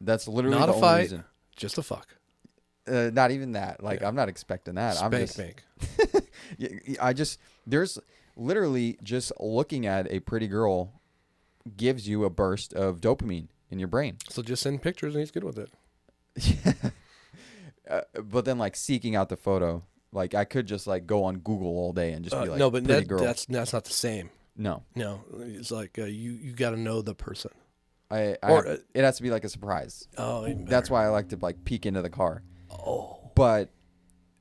That's literally not the a only fight, reason. Just a fuck. Not even that. Like, I'm not expecting that. Spank. There's literally just looking at a pretty girl gives you a burst of dopamine. in your brain. So just send pictures and he's good with it. But then like seeking out the photo, like I could just like go on Google all day and just be like, no, but pretty girl. that's not the same. No, it's like you got to know the person. it has to be like a surprise. Oh, even That's better. why I like to like peek into the car. Oh, But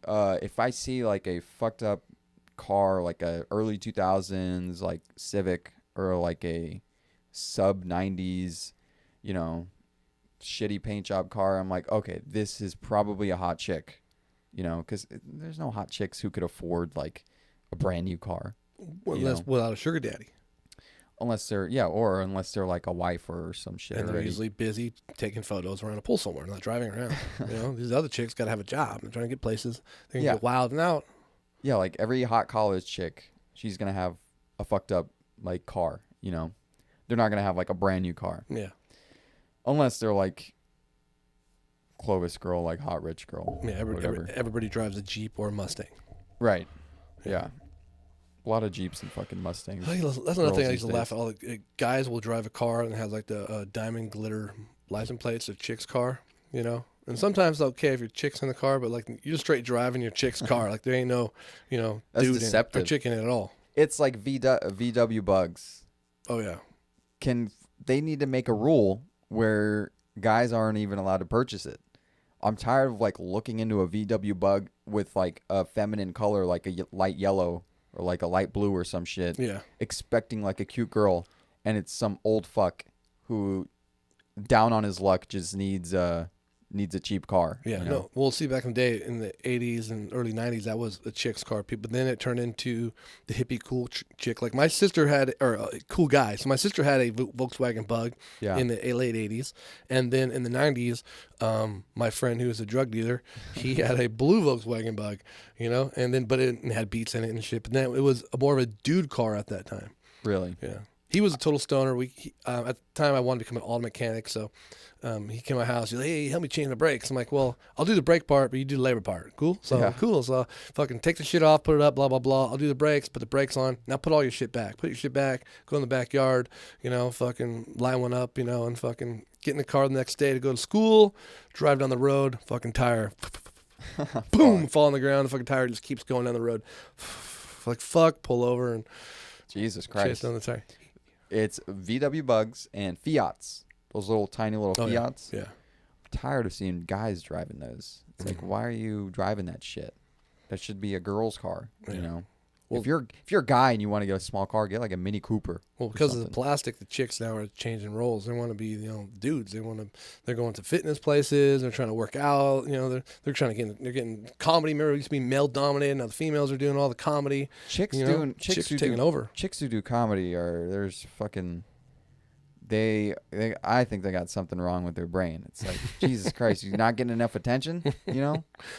if I see like a fucked up car, like a early 2000s like Civic or like a sub 90s, you know, shitty paint job car, I'm like, okay, this is probably a hot chick, you know, because there's no hot chicks who could afford like a brand new car. without a sugar daddy. Unless they're unless they're like a wife or some shit. And they're already. usually busy taking photos around a pool somewhere, not driving around. These other chicks got to have a job. They're trying to get places. They're going to get wild and out. Yeah, like every hot college chick, she's going to have a fucked up like car, you know. They're not going to have like a brand new car. Yeah. Unless they're like Clovis girl, like hot rich girl. Yeah, everybody drives a Jeep or a Mustang. Right. Yeah. A lot of Jeeps and fucking Mustangs. That's another thing I used to laugh at. All the guys will drive a car and it has like the diamond glitter license plates of chick's car, you know. And sometimes it's okay if your chick's in the car, but like you're just straight driving your chick's car, like there ain't no, That's dude deceptive. or chick in it at all. It's like VW bugs. Oh yeah. They need to make a rule where guys aren't even allowed to purchase it. I'm tired of like looking into a VW bug with like a feminine color, like a light yellow or like a light blue or some shit. Yeah. Expecting like a cute girl, and it's some old fuck who, down on his luck, just needs a cheap car. Yeah, you know? no. Well, see, back in the day, in the 80s and early 90s, that was a chick's car. But then it turned into the hippie cool chick. Like my sister had, or a cool guy. So my sister had a Volkswagen Bug in the late 80s. And then in the 90s, my friend who was a drug dealer, he had a blue Volkswagen Bug, and then, but it had beats in it and shit. But then it was more of a dude car at that time. Really? Yeah. He was a total stoner. At the time, I wanted to become an auto mechanic, so he came to my house. He's like, "Hey, help me change the brakes." I'm like, "Well, I'll do the brake part, but you do the labor part." Cool? Cool. So fucking take the shit off, put it up, blah, blah, blah. I'll do the brakes, put the brakes on. Now put all your shit back. Put your shit back, go in the backyard, fucking line one up, and fucking get in the car the next day to go to school, drive down the road, fucking tire, boom, fall on the ground. The fucking tire just keeps going down the road. Like, fuck, pull over and Jesus Christ. chase down the tire. It's VW bugs and Fiats. Those little tiny little Fiats. Yeah. I'm tired of seeing guys driving those. It's like, why are you driving that shit? That should be a girl's car, you know? Well, if you're a guy and you want to get a small car, get like a Mini Cooper. Well, because of the plastic, the chicks now are changing roles. They want to be, dudes. They're going to fitness places. They're trying to work out. They're trying to they're getting comedy. Remember, it used to be male dominated. Now the females are doing all the comedy. Chicks are taking over. Chicks who do comedy there's fucking. I think they got something wrong with their brain. It's like, Jesus Christ, you're not getting enough attention,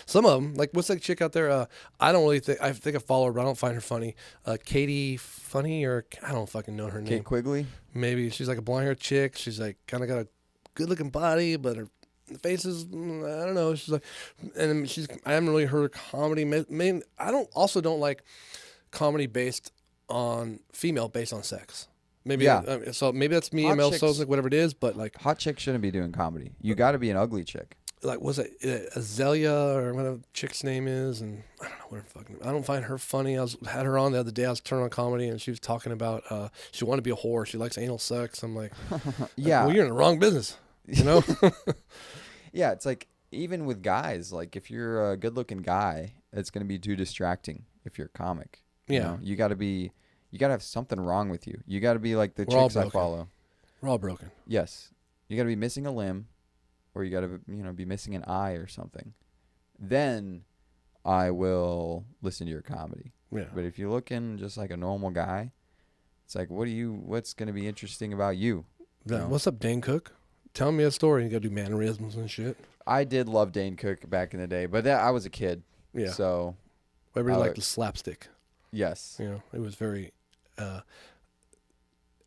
Some of them, like, what's that chick out there? I don't really think, I follow her, but I don't find her funny. Katie Funny, or I don't fucking know her name. Kate Quigley? Maybe. She's like a blonde hair chick. She's like, kind of got a good looking body, but her face is, I don't know. She's like, and I haven't really heard her comedy. I don't like comedy based on sex. Maybe so maybe that's me, ML Sozik, whatever it is, but like hot chicks shouldn't be doing comedy. You got to be an ugly chick. Like, was it Azalea or whatever the chick's name is, and I don't know what her fucking. I don't find her funny. Had her on the other day. I was turning on comedy, and she was talking about she wanted to be a whore. She likes anal sex. I'm like, yeah. Well, you're in the wrong business, Yeah, it's like even with guys, like if you're a good-looking guy, it's gonna be too distracting. If you're a comic, you got to have something wrong with you. You got to be like the chicks I follow. We're all broken. Yes. You got to be missing a limb, or you got to be missing an eye or something. Then I will listen to your comedy. Yeah. But if you're looking just like a normal guy, it's like, what's going to be interesting about you? What's up, Dane Cook? Tell me a story. You got to do mannerisms and shit. I did love Dane Cook back in the day, but I was a kid. Yeah. So everybody liked the slapstick. Yes. It was very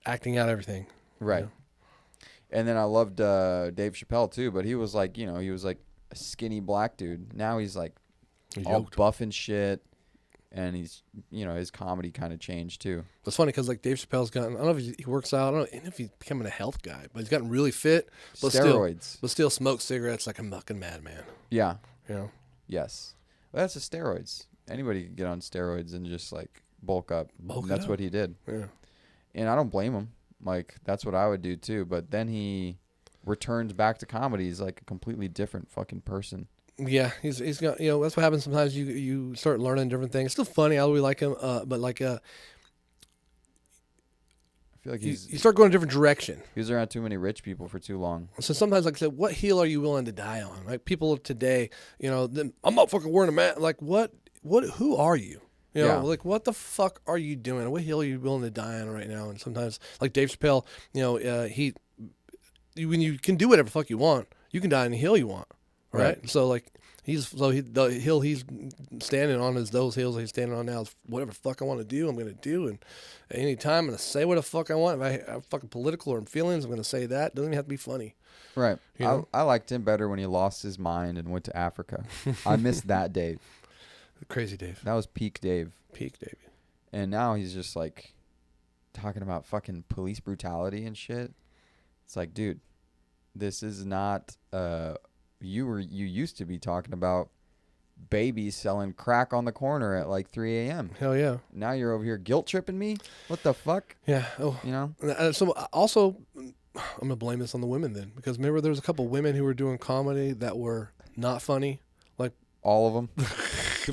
acting out everything. Right. And then I loved Dave Chappelle too, but he was like, he was like a skinny black dude. Now he's like all buff and shit. and he's, his comedy kind of changed too. It's funny because like Dave Chappelle's gotten, I don't know if he works out, I don't know if he's becoming a health guy, but he's gotten really fit, but Steroids. still smokes cigarettes like a fucking madman. Yeah. You know? Yes. Well, that's the steroids. Anybody can get on steroids and just like bulk up. That's what he did. Yeah. And I don't blame him. Like, that's what I would do too. But then he returns back to comedy. He's like a completely different fucking person. Yeah, he's got, that's what happens sometimes. You start learning different things. It's still funny. I really like him, but like I feel like you start going a different direction. He was around too many rich people for too long. So sometimes, like I said, what hill are you willing to die on? Like people today, I'm not fucking wearing a mask. Like what? Who are you? Like what the fuck are you doing? What hill are you willing to die on right now? And sometimes, like Dave Chappelle, when you can do whatever the fuck you want, you can die on the hill you want. Right. So like the hill he's standing on is those hills he's standing on now is whatever the fuck I want to do, I'm going to do. And at any time I'm going to say what the fuck I want. If I have fucking political or feelings, I'm going to say that. It doesn't even have to be funny. Right. I liked him better when he lost his mind and went to Africa. I missed that Dave. Crazy Dave. That was peak Dave. Peak Dave. And now he's just like talking about fucking police brutality and shit. It's like, dude, this is not you used to be talking about babies selling crack on the corner at like 3 a.m. Hell yeah. Now you're over here guilt tripping me? What the fuck? Yeah. Oh. So also, I'm going to blame this on the women then. Because remember there was a couple women who were doing comedy that were not funny. Like all of them?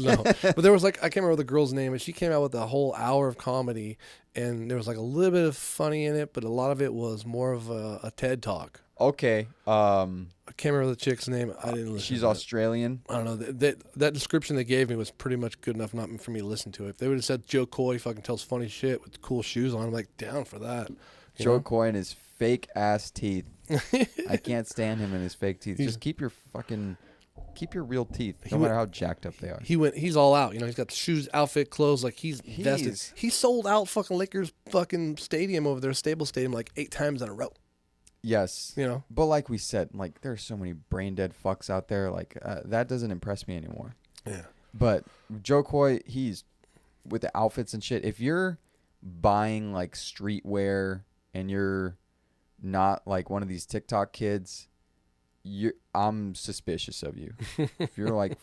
No. But there was like, I can't remember the girl's name, and she came out with a whole hour of comedy, and there was like a little bit of funny in it, but a lot of it was more of a TED Talk. Okay. I can't remember the chick's name. I didn't listen. She's to Australian. I don't know. That description they gave me was pretty much good enough not for me to listen to it. If they would have said Joe Coy fucking tells funny shit with cool shoes on, I'm like down for that. Joe Coy and his fake ass teeth. I can't stand him and his fake teeth. Just keep your real teeth, no matter how jacked up they are. He's all out. He's got the shoes, outfit, clothes. Like he's vested. He sold out fucking Lakers fucking stadium over there, Stable Stadium, like 8 times in a row. Yes. But like we said, like there's so many brain dead fucks out there. Like that doesn't impress me anymore. Yeah. But Joe Coy, he's with the outfits and shit. If you're buying like streetwear and you're not like one of these TikTok kids, I'm suspicious of you. If you're like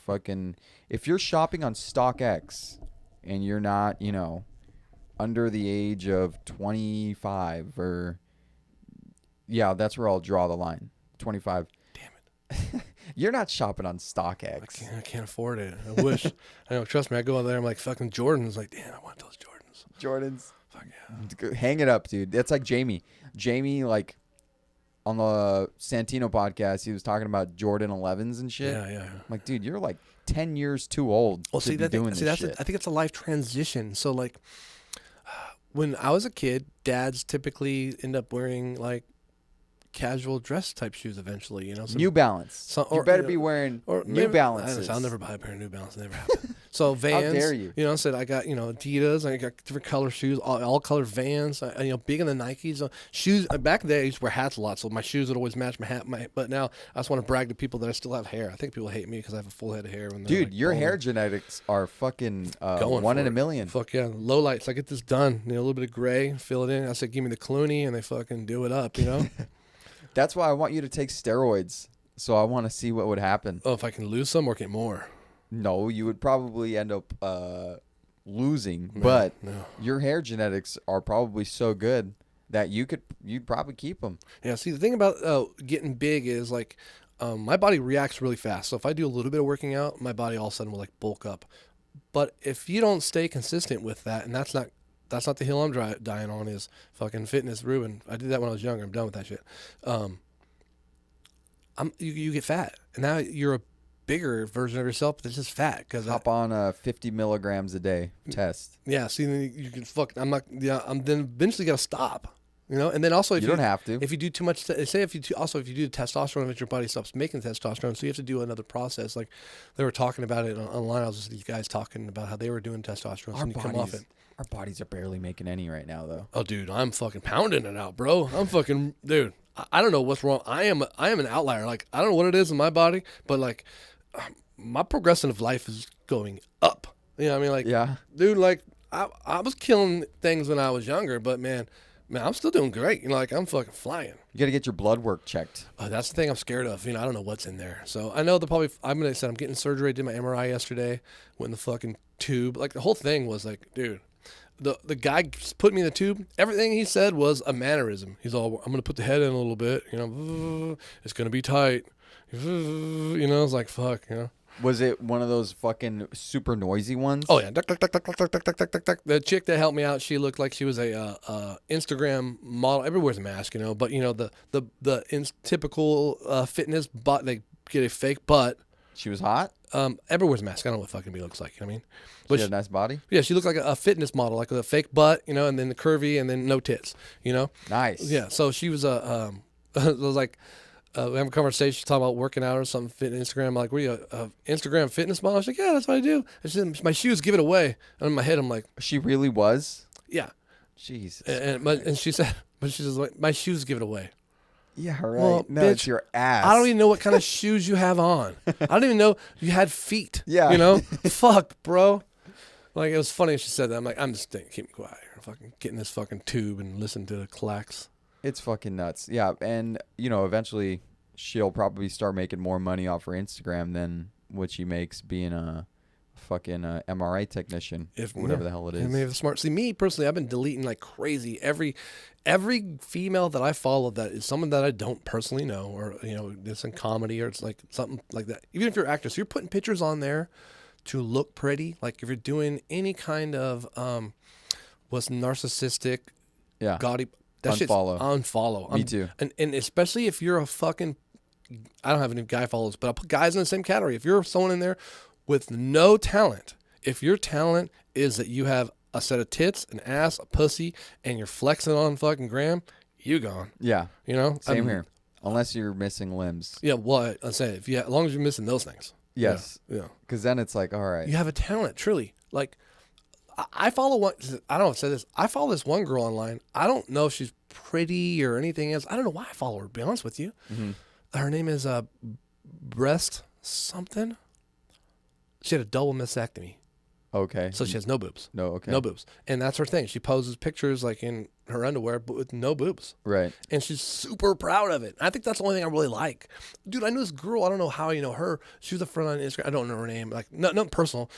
if you're shopping on StockX and you're not, under the age of 25 or that's where I'll draw the line. 25. Damn it. You're not shopping on StockX. I can't afford it. I wish. I know. Trust me. I go out there. I'm like fucking Jordans. Like, damn, I want those Jordans. Fuck yeah. Hang it up, dude. That's like Jamie. Jamie, like on the Santino podcast, he was talking about Jordan 11s and shit. Yeah. I'm like, dude, you're like 10 years too old to be doing this shit. I think it's a life transition. So like, when I was a kid, dads typically end up wearing like casual dress type shoes eventually, New Balance. You better be wearing New Balances. I'll never buy a pair of New Balance. Never happened. So Vans. How dare you? I said I got Adidas. I got different color shoes, all color Vans. Big in the Nikes. Shoes. Back in the day, I used to wear hats a lot, so my shoes would always match my hat. But now I just want to brag to people that I still have hair. I think people hate me because I have a full head of hair. Dude, like, your hair genetics are fucking 1 in a million. Fuck yeah, low lights. I get this done. A little bit of gray, fill it in. I said, give me the Clooney, and they fucking do it up. That's why I want you to take steroids. So I want to see what would happen. Oh, if I can lose some or get more. No, you would probably end up losing. But your hair genetics are probably so good that you'd probably keep them. Yeah. See, the thing about getting big is like my body reacts really fast. So if I do a little bit of working out, my body all of a sudden will like bulk up. But if you don't stay consistent with that, and that's not the hill I'm dying on, is fucking fitness. Reuben, I did that when I was younger. I'm done with that shit. You get fat, and now you're a bigger version of yourself, but it's just fat. Hop on 50 milligrams a day test. Yeah, see, then you can I'm then eventually got to stop. And then also if you don't have to. If you do too much, if you do the testosterone, your body stops making testosterone, so you have to do another process. Like they were talking about it online. I was just these guys talking about how they were doing testosterone. So you come off it. Our bodies are barely making any right now, though. Oh, dude, I'm fucking pounding it out, bro. I'm fucking, dude. I don't know what's wrong. I am an outlier. Like I don't know what it is in my body, but like my progression of life is going up. You know what I mean? Like, Yeah. dude, like, I was killing things when I was younger, but man, I'm still doing great. You know, like, I'm fucking flying. You got to get your blood work checked. That's the thing I'm scared of. You know, I don't know what's in there. So I know I'm going to say I'm getting surgery. I did my MRI yesterday. Went in the fucking tube. Like, the whole thing was like, dude, the guy put me in the tube. Everything he said was a mannerism. He's all, I'm going to put the head in a little bit. You know, it's going to be tight. You know, I was like, fuck, you know. Was it one of those fucking super noisy ones? Oh yeah, duck, duck, duck, duck, duck, duck, duck, duck, duck, duck. The chick that helped me out, she looked like she was a Instagram model. Everywhere's a mask, you know. But you know the typical fitness butt. They get a fake butt. She was hot? Everywhere's a mask. I don't know what fucking B looks like. You know what I mean? She had a nice body? Yeah, she looked like a fitness model, like with a fake butt, you know, and then the curvy, and then no tits, you know. Nice. Yeah, so she was a. It was like. We have a conversation talking about working out or something, fit Instagram. I'm like, what are you, Instagram fitness model? She's like, yeah, that's what I do. And she said, my shoes give it away. And in my head, I'm like, She really was? yeah. Jesus. And she said, but she says, my shoes give it away. Yeah, right. Well, no, bitch, it's your ass. I don't even know what kind of shoes you have on. I don't even know you had feet. Yeah. You know? Fuck, bro. Like, it was funny she said that. I'm like, I'm just keeping quiet here. Fucking get in this fucking tube and listen to the clacks. It's fucking nuts. Yeah, and, you know, eventually she'll probably start making more money off her Instagram than what she makes being a fucking MRI technician, whatever the hell it is. I mean, it's smart. See, me personally, I've been deleting like crazy every female that I follow that is someone that I don't personally know, or you know, it's in comedy or it's like something like that. Even if you're an actor, so you're putting pictures on there to look pretty. Like if you're doing any kind of what's narcissistic, Yeah. gaudy. That shit's unfollow. Me too. And especially if you're a fucking, I don't have any guy follows, but I'll put guys in the same category. If you're someone in there with no talent, if your talent is that you have a set of tits, an ass, a pussy, and you're flexing on fucking gram, you gone. Yeah. You know? Same here. Unless you're missing limbs. Yeah, well, I say, as long as you're missing those things. Yes. Yeah. Because then it's like, all right. You have a talent, truly. Like, I follow one. I don't know if I said this. I follow this one girl online. I don't know if she's pretty or anything else. I don't know why I follow her. To be honest with you, her name is Breast something. She had a double mastectomy, Okay. so she has no boobs. No, okay. No boobs, and that's her thing. She poses pictures like in her underwear, but with no boobs. Right. And she's super proud of it. I think that's the only thing I really like. Dude, I knew this girl. I don't know how you know her. She was a friend on Instagram. I don't know her name. Like, nothing personal.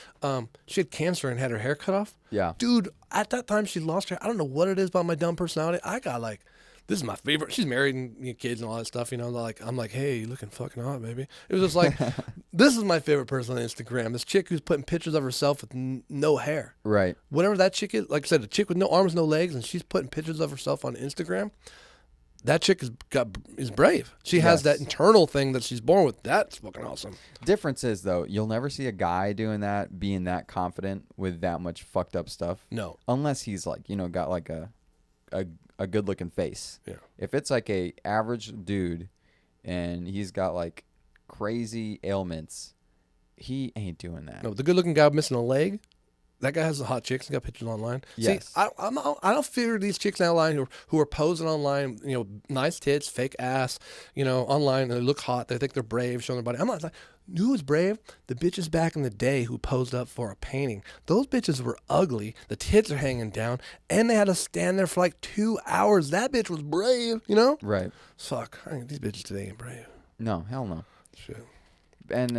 She had cancer and had her hair cut off. Yeah. Dude, at that time, she lost her. I don't know what it is about my dumb personality. I got like, this is my favorite. She's married and kids and all that stuff. You know, like I'm like, hey, you looking fucking hot, baby. It was just like, this is my favorite person on Instagram. This chick who's putting pictures of herself with no hair. Right. Whatever that chick is, like I said, a chick with no arms, no legs, and she's putting pictures of herself on Instagram. That chick is brave. She has that internal thing that she's born with. That's fucking awesome. Difference is, though, you'll never see a guy doing that, being that confident with that much fucked up stuff. No. Unless he's like, you know, got like a good looking face. Yeah. If it's like a average dude and he's got like crazy ailments, he ain't doing that. No, the good looking guy missing a leg, that guy has a hot chicks. He got pictures online. Yes. See, I don't fear these chicks online who are posing online, you know, nice tits, fake ass, you know, online. They look hot. They think they're brave, showing their body. I'm not like, who was brave? The bitches back in the day who posed up for a painting. Those bitches were ugly. The tits are hanging down, and they had to stand there for like 2 hours. That bitch was brave, you know? Right. Fuck, I think these bitches today ain't brave. No, hell no. Shit. And,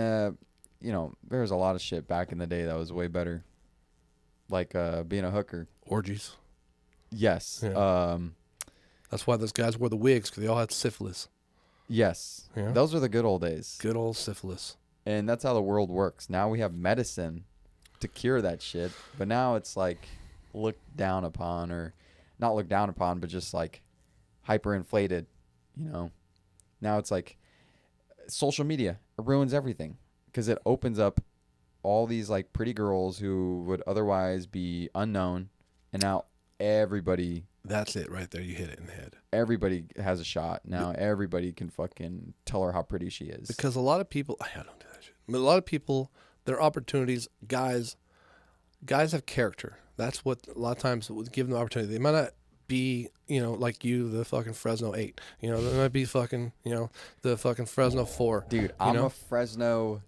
you know, there was a lot of shit back in the day that was way better. Like being a hooker. Orgies. Yes. Yeah. That's why those guys wore the wigs, because they all had syphilis. Yes. Yeah. Those were the good old days. Good old syphilis. And that's how the world works. Now we have medicine to cure that shit. But now it's like looked down upon, or not looked down upon, but just like hyperinflated, you know. Now it's like social media. It ruins everything because it opens up all these like pretty girls who would otherwise be unknown. And now everybody... That's it right there. You hit it in the head. Everybody has a shot. Now everybody can fucking tell her how pretty she is. Because a lot of people... I don't do that shit. But a lot of people, their opportunities, guys have character. That's what a lot of times would give them the opportunity. They might not be, you know, like you, the fucking Fresno 8. You know, they might be fucking, you know, the fucking Fresno 4. Dude, I'm a Fresno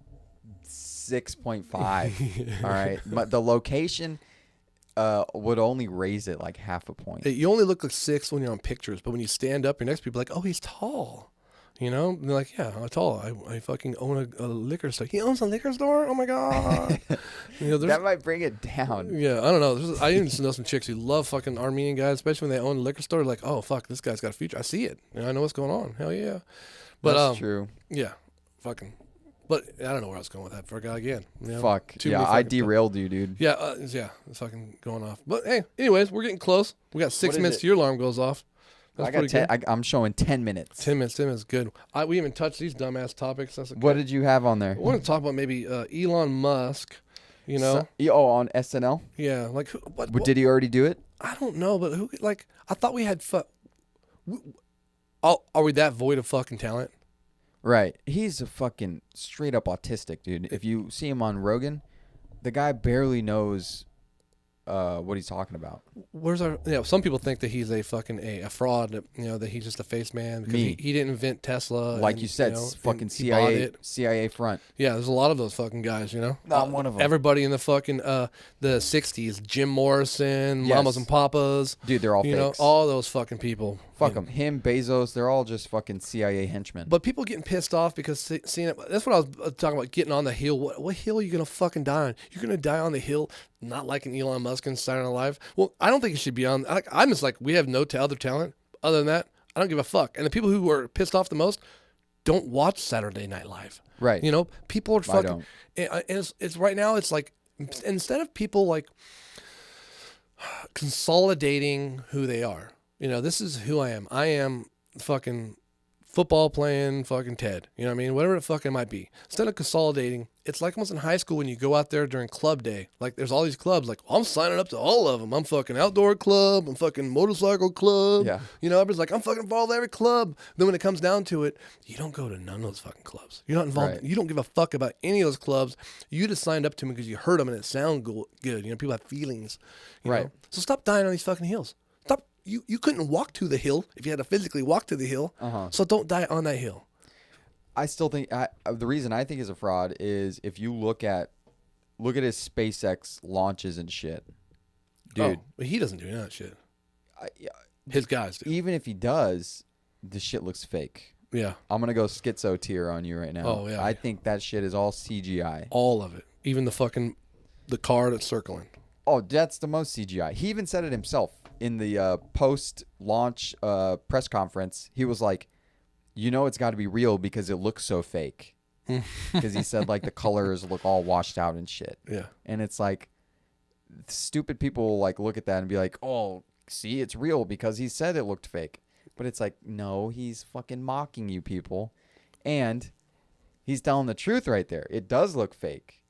6.5. All right, but the location would only raise it like half a point. You only look like 6 when you're on pictures, but when you stand up, your next people are like, oh, he's tall. You know, and they're like, yeah, I'm tall. I fucking own a liquor store. He owns a liquor store? Oh my god. You know, that might bring it down. Yeah, I don't know. I even know some chicks who love fucking Armenian guys, especially when they own a liquor store. Like, oh fuck, this guy's got a future. I see it. You know, I know what's going on. Hell yeah. But That's true. Yeah, fucking. But I don't know where I was going with that. Forgot again. You know, Fuck. Yeah, I derailed you, dude. Yeah, it's fucking going off. But hey, anyways, we're getting close. We got 6 minutes till your alarm goes off. That's I got 10. I'm showing 10 minutes. 10 minutes. 10 minutes. Good. We even touched these dumbass topics. That's okay. What did you have on there? I want to talk about maybe Elon Musk. You know? On SNL? Yeah. Like, what? Did he already do it? I don't know, but who? Like, I thought we had. Are we that void of fucking talent? Right. He's a fucking straight up autistic, dude. If you see him on Rogan, the guy barely knows what he's talking about. Where's our? You know, some people think that he's a fucking a fraud. You know, that he's just a face man because he didn't invent Tesla. Like and, you said, you know, fucking CIA front. Yeah, there's a lot of those fucking guys. You know, not one of them. Everybody in the fucking the '60s, Jim Morrison, Yes. Mamas and Papas. Dude, they're all you know, fakes. all those fucking people. Fuck them. Him, Bezos, they're all just fucking CIA henchmen. But people getting pissed off because seeing it. That's what I was talking about. Getting on the hill. What hill are you gonna fucking die on? You're gonna die on the hill, not like an Elon Musk and Saturday Night Live. Well, I don't think it should be on. I'm just like, we have no other talent. Other than that, I don't give a fuck. And the people who are pissed off the most don't watch Saturday Night Live. Right. You know, people are fucking. don't. And it's right now. It's like instead of people like consolidating who they are. You know, this is who I am. I am fucking football playing fucking Ted. You know what I mean? Whatever it fucking might be. Instead of consolidating, it's like almost in high school when you go out there during club day. Like there's all these clubs. Like I'm signing up to all of them. I'm fucking outdoor club. I'm fucking motorcycle club. Yeah. You know, everybody's like, I'm fucking involved in every club. Then when it comes down to it, you don't go to none of those fucking clubs. You're not involved. Right. You don't give a fuck about any of those clubs. You just signed up to them because you heard them and it sounded good. You know, people have feelings. You Right. know? So stop dying on these fucking hills. Stop. You couldn't walk to the hill if you had to physically walk to the hill. So don't die on that hill. I still think the reason I think he's a fraud is if you look at his SpaceX launches and shit, dude. Oh, but he doesn't do that shit. Yeah, His guys do. even if he does, the shit looks fake. Yeah. I'm gonna go schizo tier on you right now. Oh, yeah. I think that shit is all CGI. All of it. Even the car that's circling. Oh, that's the most CGI. He even said it himself in the post-launch press conference. He was like, "You know, it's got to be real because it looks so fake." Because he said like the colors look all washed out and shit. Yeah. And it's like, stupid people like look at that and be like, "Oh, see, it's real because he said it looked fake." But it's like, no, he's fucking mocking you people, and he's telling the truth right there. It does look fake.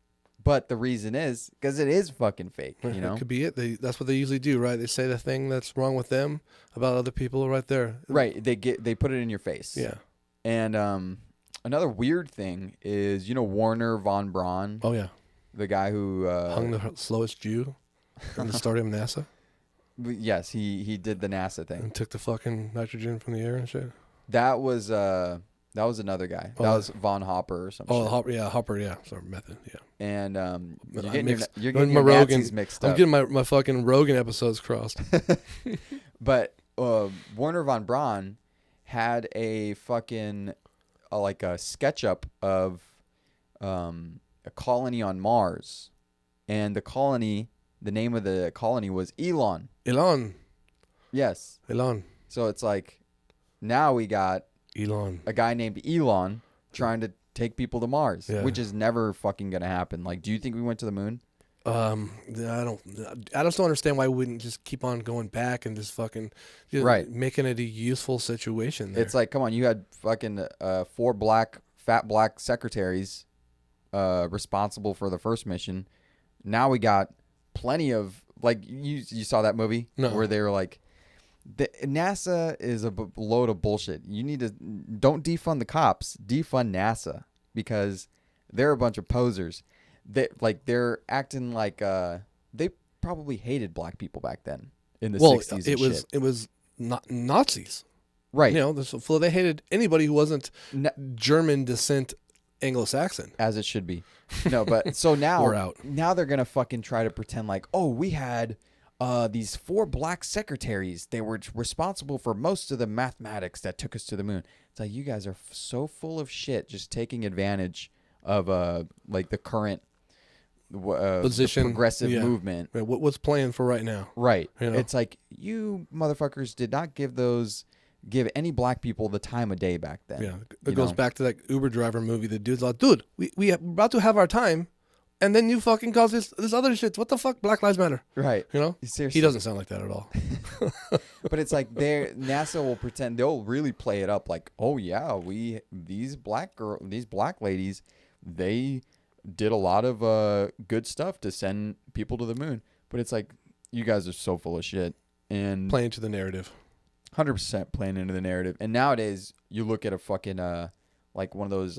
But the reason is because it is fucking fake, you know? That could be it. That's what they usually do, right? They say the thing that's wrong with them about other people right there. Right. They put it in your face. Yeah. And another weird thing is, you know, Warner von Braun, Oh, yeah. the guy who Hung the slowest Jew in the start of NASA yes, he did the NASA thing. and took the fucking nitrogen from the air and shit. That was another guy. Oh. That was Von Hopper or something. Oh, Hopper, yeah. Sorry, method, yeah. And you're I getting mixed- your my Nazis Rogan- mixed I'm up. getting my fucking Rogan episodes crossed. But Warner von Braun had a fucking like a SketchUp of a colony on Mars, and the name of the colony was Elon. Elon. Yes. So it's like now we got Elon. a guy named Elon trying to take people to Mars, Yeah. which is never fucking gonna happen. Like, do you think we went to the moon? I just don't understand why we wouldn't just keep on going back and just fucking Right. making it a useful situation there. It's like, come on, you had fucking 4 fat black secretaries responsible for the first mission. Now we got plenty of, like, you saw that movie? No. Where they were like, NASA is a load of bullshit. You need to, don't defund the cops, defund NASA, because they're a bunch of posers. They're acting like they probably hated black people back then in the 60s. It was not Nazis, right. You know, so they hated anybody who wasn't German descent Anglo-Saxon. As it should be. No, but so now We're out. Now they're gonna fucking try to pretend like, oh, we had these 4 black secretaries. They were responsible for most of the mathematics that took us to the moon. It's like, you guys are so full of shit, just taking advantage of like the current Position, the progressive movement. Right, what's playing for right now? Right. You know? It's like, you motherfuckers did not give any black people the time of day back then. Yeah, it goes back to that Uber driver movie. The dude's like, dude, we're about to have our time, and then you fucking cause this other shit. What the fuck? Black Lives Matter. Right. You know? Seriously. He doesn't sound like that at all. But it's like NASA will pretend, they'll really play it up like, oh yeah, these black ladies, they did a lot of good stuff to send people to the moon. But it's like, you guys are so full of shit and Playing to the narrative. 100% playing into the narrative. And nowadays, you look at a fucking like one of those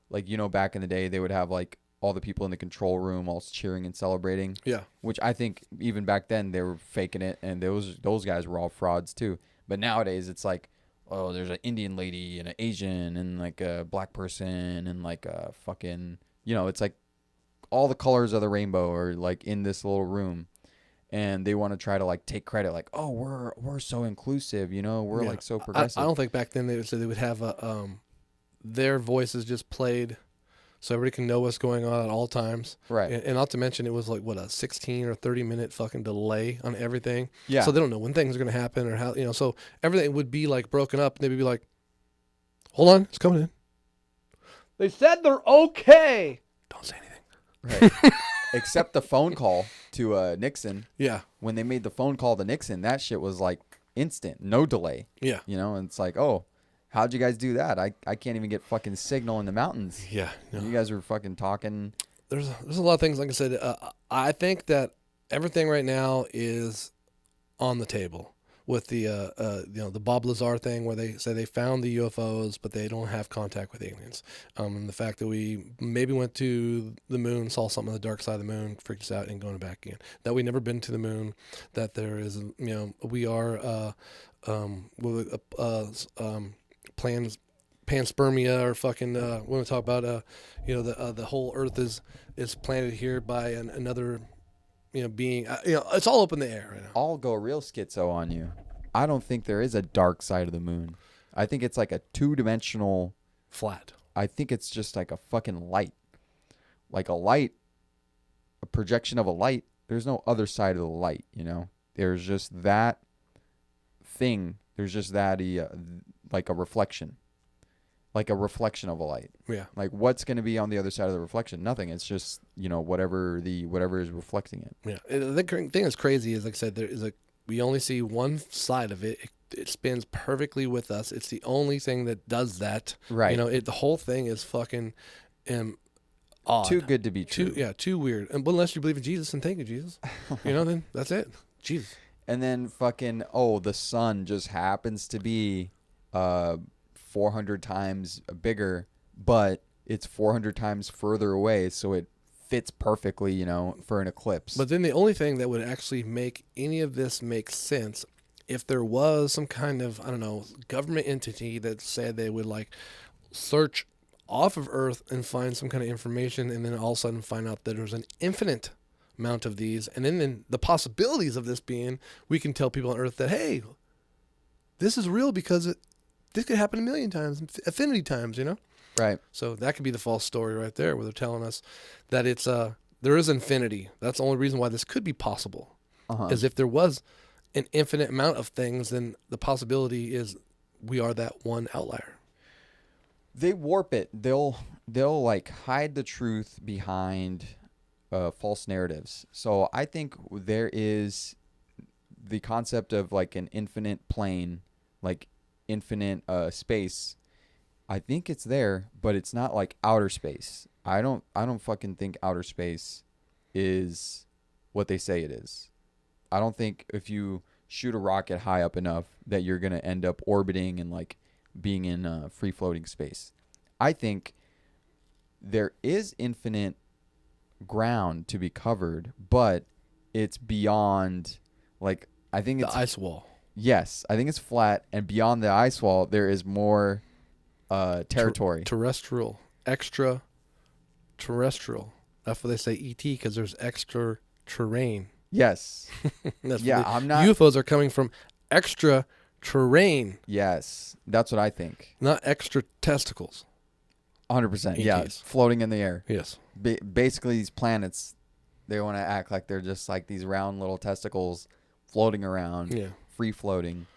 like, you know, back in the day, they would have like all the people in the control room all cheering and celebrating. Yeah. Which I think even back then they were faking it, and those guys were all frauds too. But nowadays it's like, oh, there's an Indian lady and an Asian and like a black person and like a fucking, you know, it's like all the colors of the rainbow are like in this little room. And they want to try to like take credit, like, oh, we're so inclusive, you know, we're like so progressive. I don't think back then they would have their voices just played, so everybody can know what's going on at all times. Right. And not to mention, it was like what, a 16 or 30-minute fucking delay on everything. Yeah. So they don't know when things are gonna happen or how, you know. So everything would be like broken up. And they'd be like, hold on, it's coming in. They said they're okay. Don't say anything. Right. Except the phone call to Nixon. Yeah. When they made the phone call to Nixon, that shit was like instant, no delay. Yeah. You know, and it's like, oh, how'd you guys do that? I can't even get fucking signal in the mountains. Yeah. No. You guys were fucking talking. There's a lot of things, like I said. I think that everything right now is on the table with the you know, the Bob Lazar thing, where they say they found the UFOs but they don't have contact with aliens, and the fact that we maybe went to the moon, saw something on the dark side of the moon, freaked us out, and going back again. That we never been to the moon. That there is, you know, we are panspermia, or fucking when we talk about you know, the whole Earth is planted here by another, you know, being, you know, it's all up in the air right now. I'll go real schizo on you. I don't think there is a dark side of the moon. I think it's like a 2-dimensional Flat. I think it's just like a fucking light. Like a light, a projection of a light. There's no other side of the light, you know? There's just that thing. There's just that, like a reflection. Like a reflection of a light. Yeah. Like, what's going to be on the other side of the reflection? Nothing. It's just, you know, whatever is reflecting it. Yeah. The thing that's crazy is, like I said, we only see one side of it. It spins perfectly with us. It's the only thing that does that. Right. You know, the whole thing is fucking odd. Too good to be true. Too weird. And unless you believe in Jesus, and thank you, Jesus. You know, then that's it. Jesus. And then fucking, oh, the sun just happens to be 400 times bigger, but it's 400 times further away, so it fits perfectly, you know, for an eclipse. But then the only thing that would actually make any of this make sense, if there was some kind of, I don't know, government entity that said they would like search off of Earth and find some kind of information, and then all of a sudden find out that there's an infinite amount of these, and then the possibilities of this being, we can tell people on Earth that, hey, this is real because this could happen a million times, infinity times, you know? Right. So that could be the false story right there, where they're telling us that it's there is infinity. That's the only reason why this could be possible. Is if there was an infinite amount of things, then the possibility is we are that one outlier. They warp it. They'll like hide the truth behind false narratives. So I think there is the concept of like an infinite plane, like infinite space. I think it's there, but it's not like outer space. I don't fucking think outer space is what they say it is. I don't think if you shoot a rocket high up enough that you're going to end up orbiting and like being in free floating space. I think there is infinite ground to be covered, but it's beyond, like, I think it's the ice wall. Yes, I think it's flat, and beyond the ice wall there is more territory. Terrestrial. extraterrestrial. That's what they say ET, because there's extra terrain. Yes. That's Yeah, I'm not. UFOs are coming from extra terrain, Yes, that's what I think. not extra testicles. 100%. Yeah, ETs. floating in the air. Yes. Basically, these planets, they want to act like they're just like these round little testicles floating around, Yeah. free floating.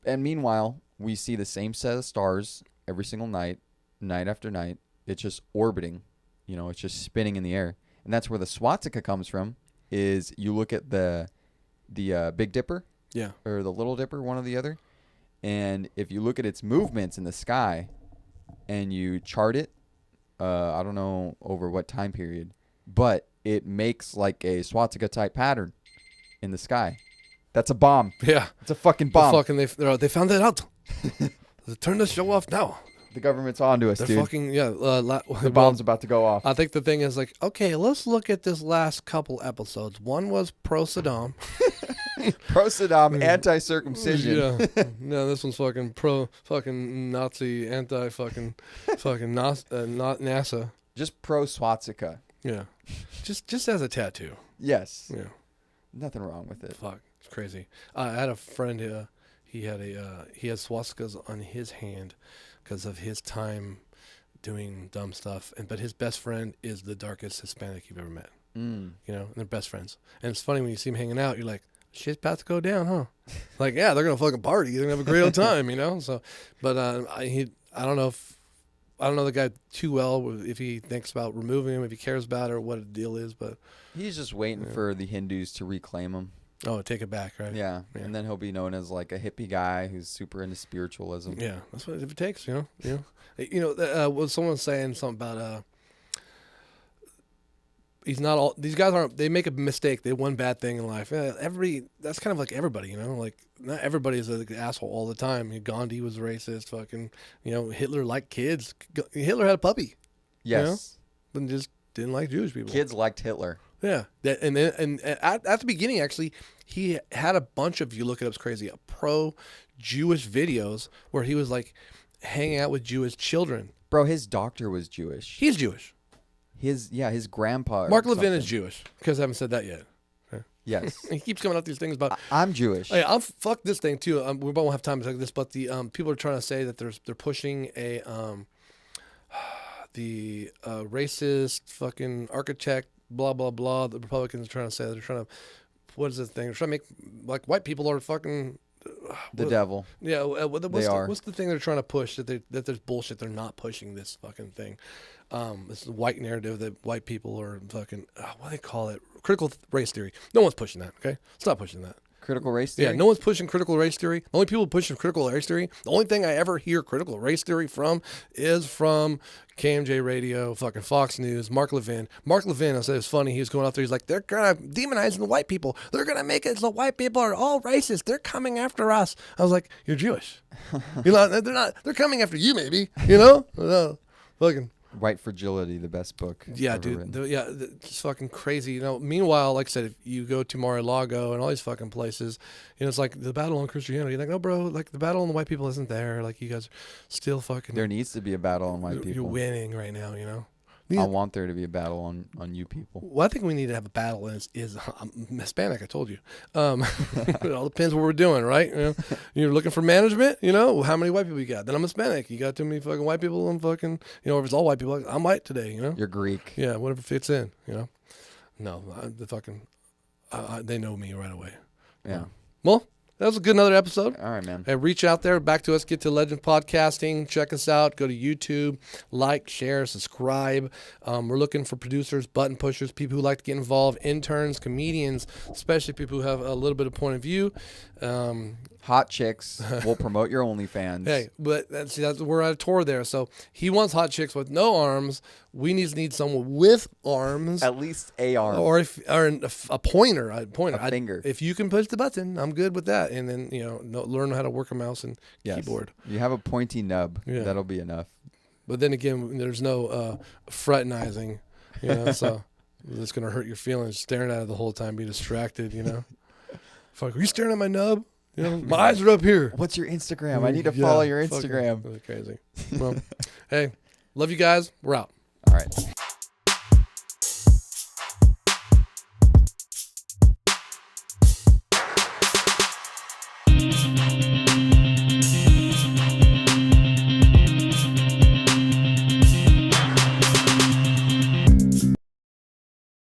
And meanwhile, we see the same set of stars every single night, night after night. It's just orbiting. You know, it's just spinning in the air. And that's where the swastika comes from, is you look at the Big Dipper Yeah. or the Little Dipper, one or the other. And if you look at its movements in the sky and you chart it, I don't know over what time period, but it makes like a swastika type pattern in the sky. That's a bomb. Yeah. It's a fucking bomb. They found that out. Turn the show off now. The government's onto us, They're dude. fucking, yeah. The bomb's about to go off. I think the thing is like, okay, let's look at this last couple episodes. One was pro Saddam. Pro Saddam, anti-circumcision. Yeah. No, this one's fucking pro fucking Nazi, anti fucking not NASA. Just pro swastika. Yeah. Just as a tattoo. Yes. Yeah. Nothing wrong with it. Fuck. It's crazy. I had a friend, he had swastikas on his hand because of his time doing dumb stuff. But his best friend is the darkest Hispanic you've ever met. Mm. You know, and they're best friends. And it's funny when you see them hanging out, you're like, shit's about to go down, huh? Like, yeah, they're gonna fucking party. They're gonna have a great old time, you know. So, but I don't know the guy too well, if he thinks about removing him, if he cares about it, or what the deal is. But He's just waiting for the Hindus to reclaim him. take it back, right? Yeah. And then he'll be known as like a hippie guy who's super into spiritualism. Yeah, that's what if it takes, you know. Was someone saying something about he's not all these guys aren't. They make a mistake. They one bad thing in life. Yeah, that's kind of like everybody, you know. Like not everybody is an asshole all the time. Gandhi was racist. Fucking, you know, Hitler liked kids. Hitler had a puppy. Yes. And just didn't like Jewish people. Kids liked Hitler. Yeah, and at the beginning, actually, he had a bunch of, you look it up, it's crazy, pro-Jewish videos where he was like hanging out with Jewish children. Bro, his doctor was Jewish. He's Jewish. His grandpa. Mark Levin is Jewish, because I haven't said that yet. Okay. Yes. He keeps coming out these things about. I'm Jewish. Hey, I'll fuck this thing too. We won't have time to talk this, but the people are trying to say that they're pushing a the racist fucking architect. Blah blah blah. The Republicans are trying to say that they're trying to, what is this thing? They're trying to make like white people are fucking the devil. Yeah, are. What's the thing they're trying to push that there's bullshit? They're not pushing this fucking thing. This white narrative that white people are fucking what do they call it? Critical race theory. No one's pushing that. Okay, stop pushing that. Critical race theory? Yeah, no one's pushing critical race theory. The only people pushing critical race theory, the only thing I ever hear critical race theory from is from KMJ Radio, fucking Fox News, Mark Levin. Mark Levin, I said it's funny, he was going out there, he's like, they're gonna demonizing the white people. They're gonna make it so white people are all racist. They're coming after us. I was like, you're Jewish. You know, they're not. They're coming after you, maybe. You know, fucking. White Fragility, the best book. Yeah, ever dude. written. It's fucking crazy. You know. Meanwhile, like I said, if you go to Mar-a-Lago and all these fucking places, you know, it's like the battle on Christianity. You're like, no, bro, like the battle on the white people isn't there. Like you guys are still fucking. There needs to be a battle on white people. You're winning right now. You know. I want there to be a battle on you people. Well, I think we need to have a battle. Is I'm Hispanic? I told you. It all depends what we're doing, right? You know, you're looking for management. You know, how many white people you got? Then I'm Hispanic. You got too many fucking white people. I'm fucking. You know, if it's all white people, I'm white today. You know. You're Greek. Yeah, whatever fits in. You know. No, they know me right away. Yeah. Well, that was a good another episode. All right, man. Hey, reach out there, back to us, get to Legend Podcasting. Check us out. Go to YouTube, like, share, subscribe. We're looking for producers, button pushers, people who like to get involved, interns, comedians, especially people who have a little bit of point of view. Hot chicks will promote your OnlyFans. Hey, but we're at a tour there, so he wants hot chicks with no arms. We need someone with arms, At least a arm. or a pointer. A finger. If you can push the button, I'm good with that. And then learn how to work a mouse and keyboard. You have a pointy nub. Yeah. That'll be enough. But then again, there's no fraternizing, so it's gonna hurt your feelings staring at it the whole time, be distracted, Fuck, are you staring at my nub? My eyes are up here. What's your Instagram? I need to follow your fucking Instagram. really crazy. Well, hey, Love you guys. We're out. All right.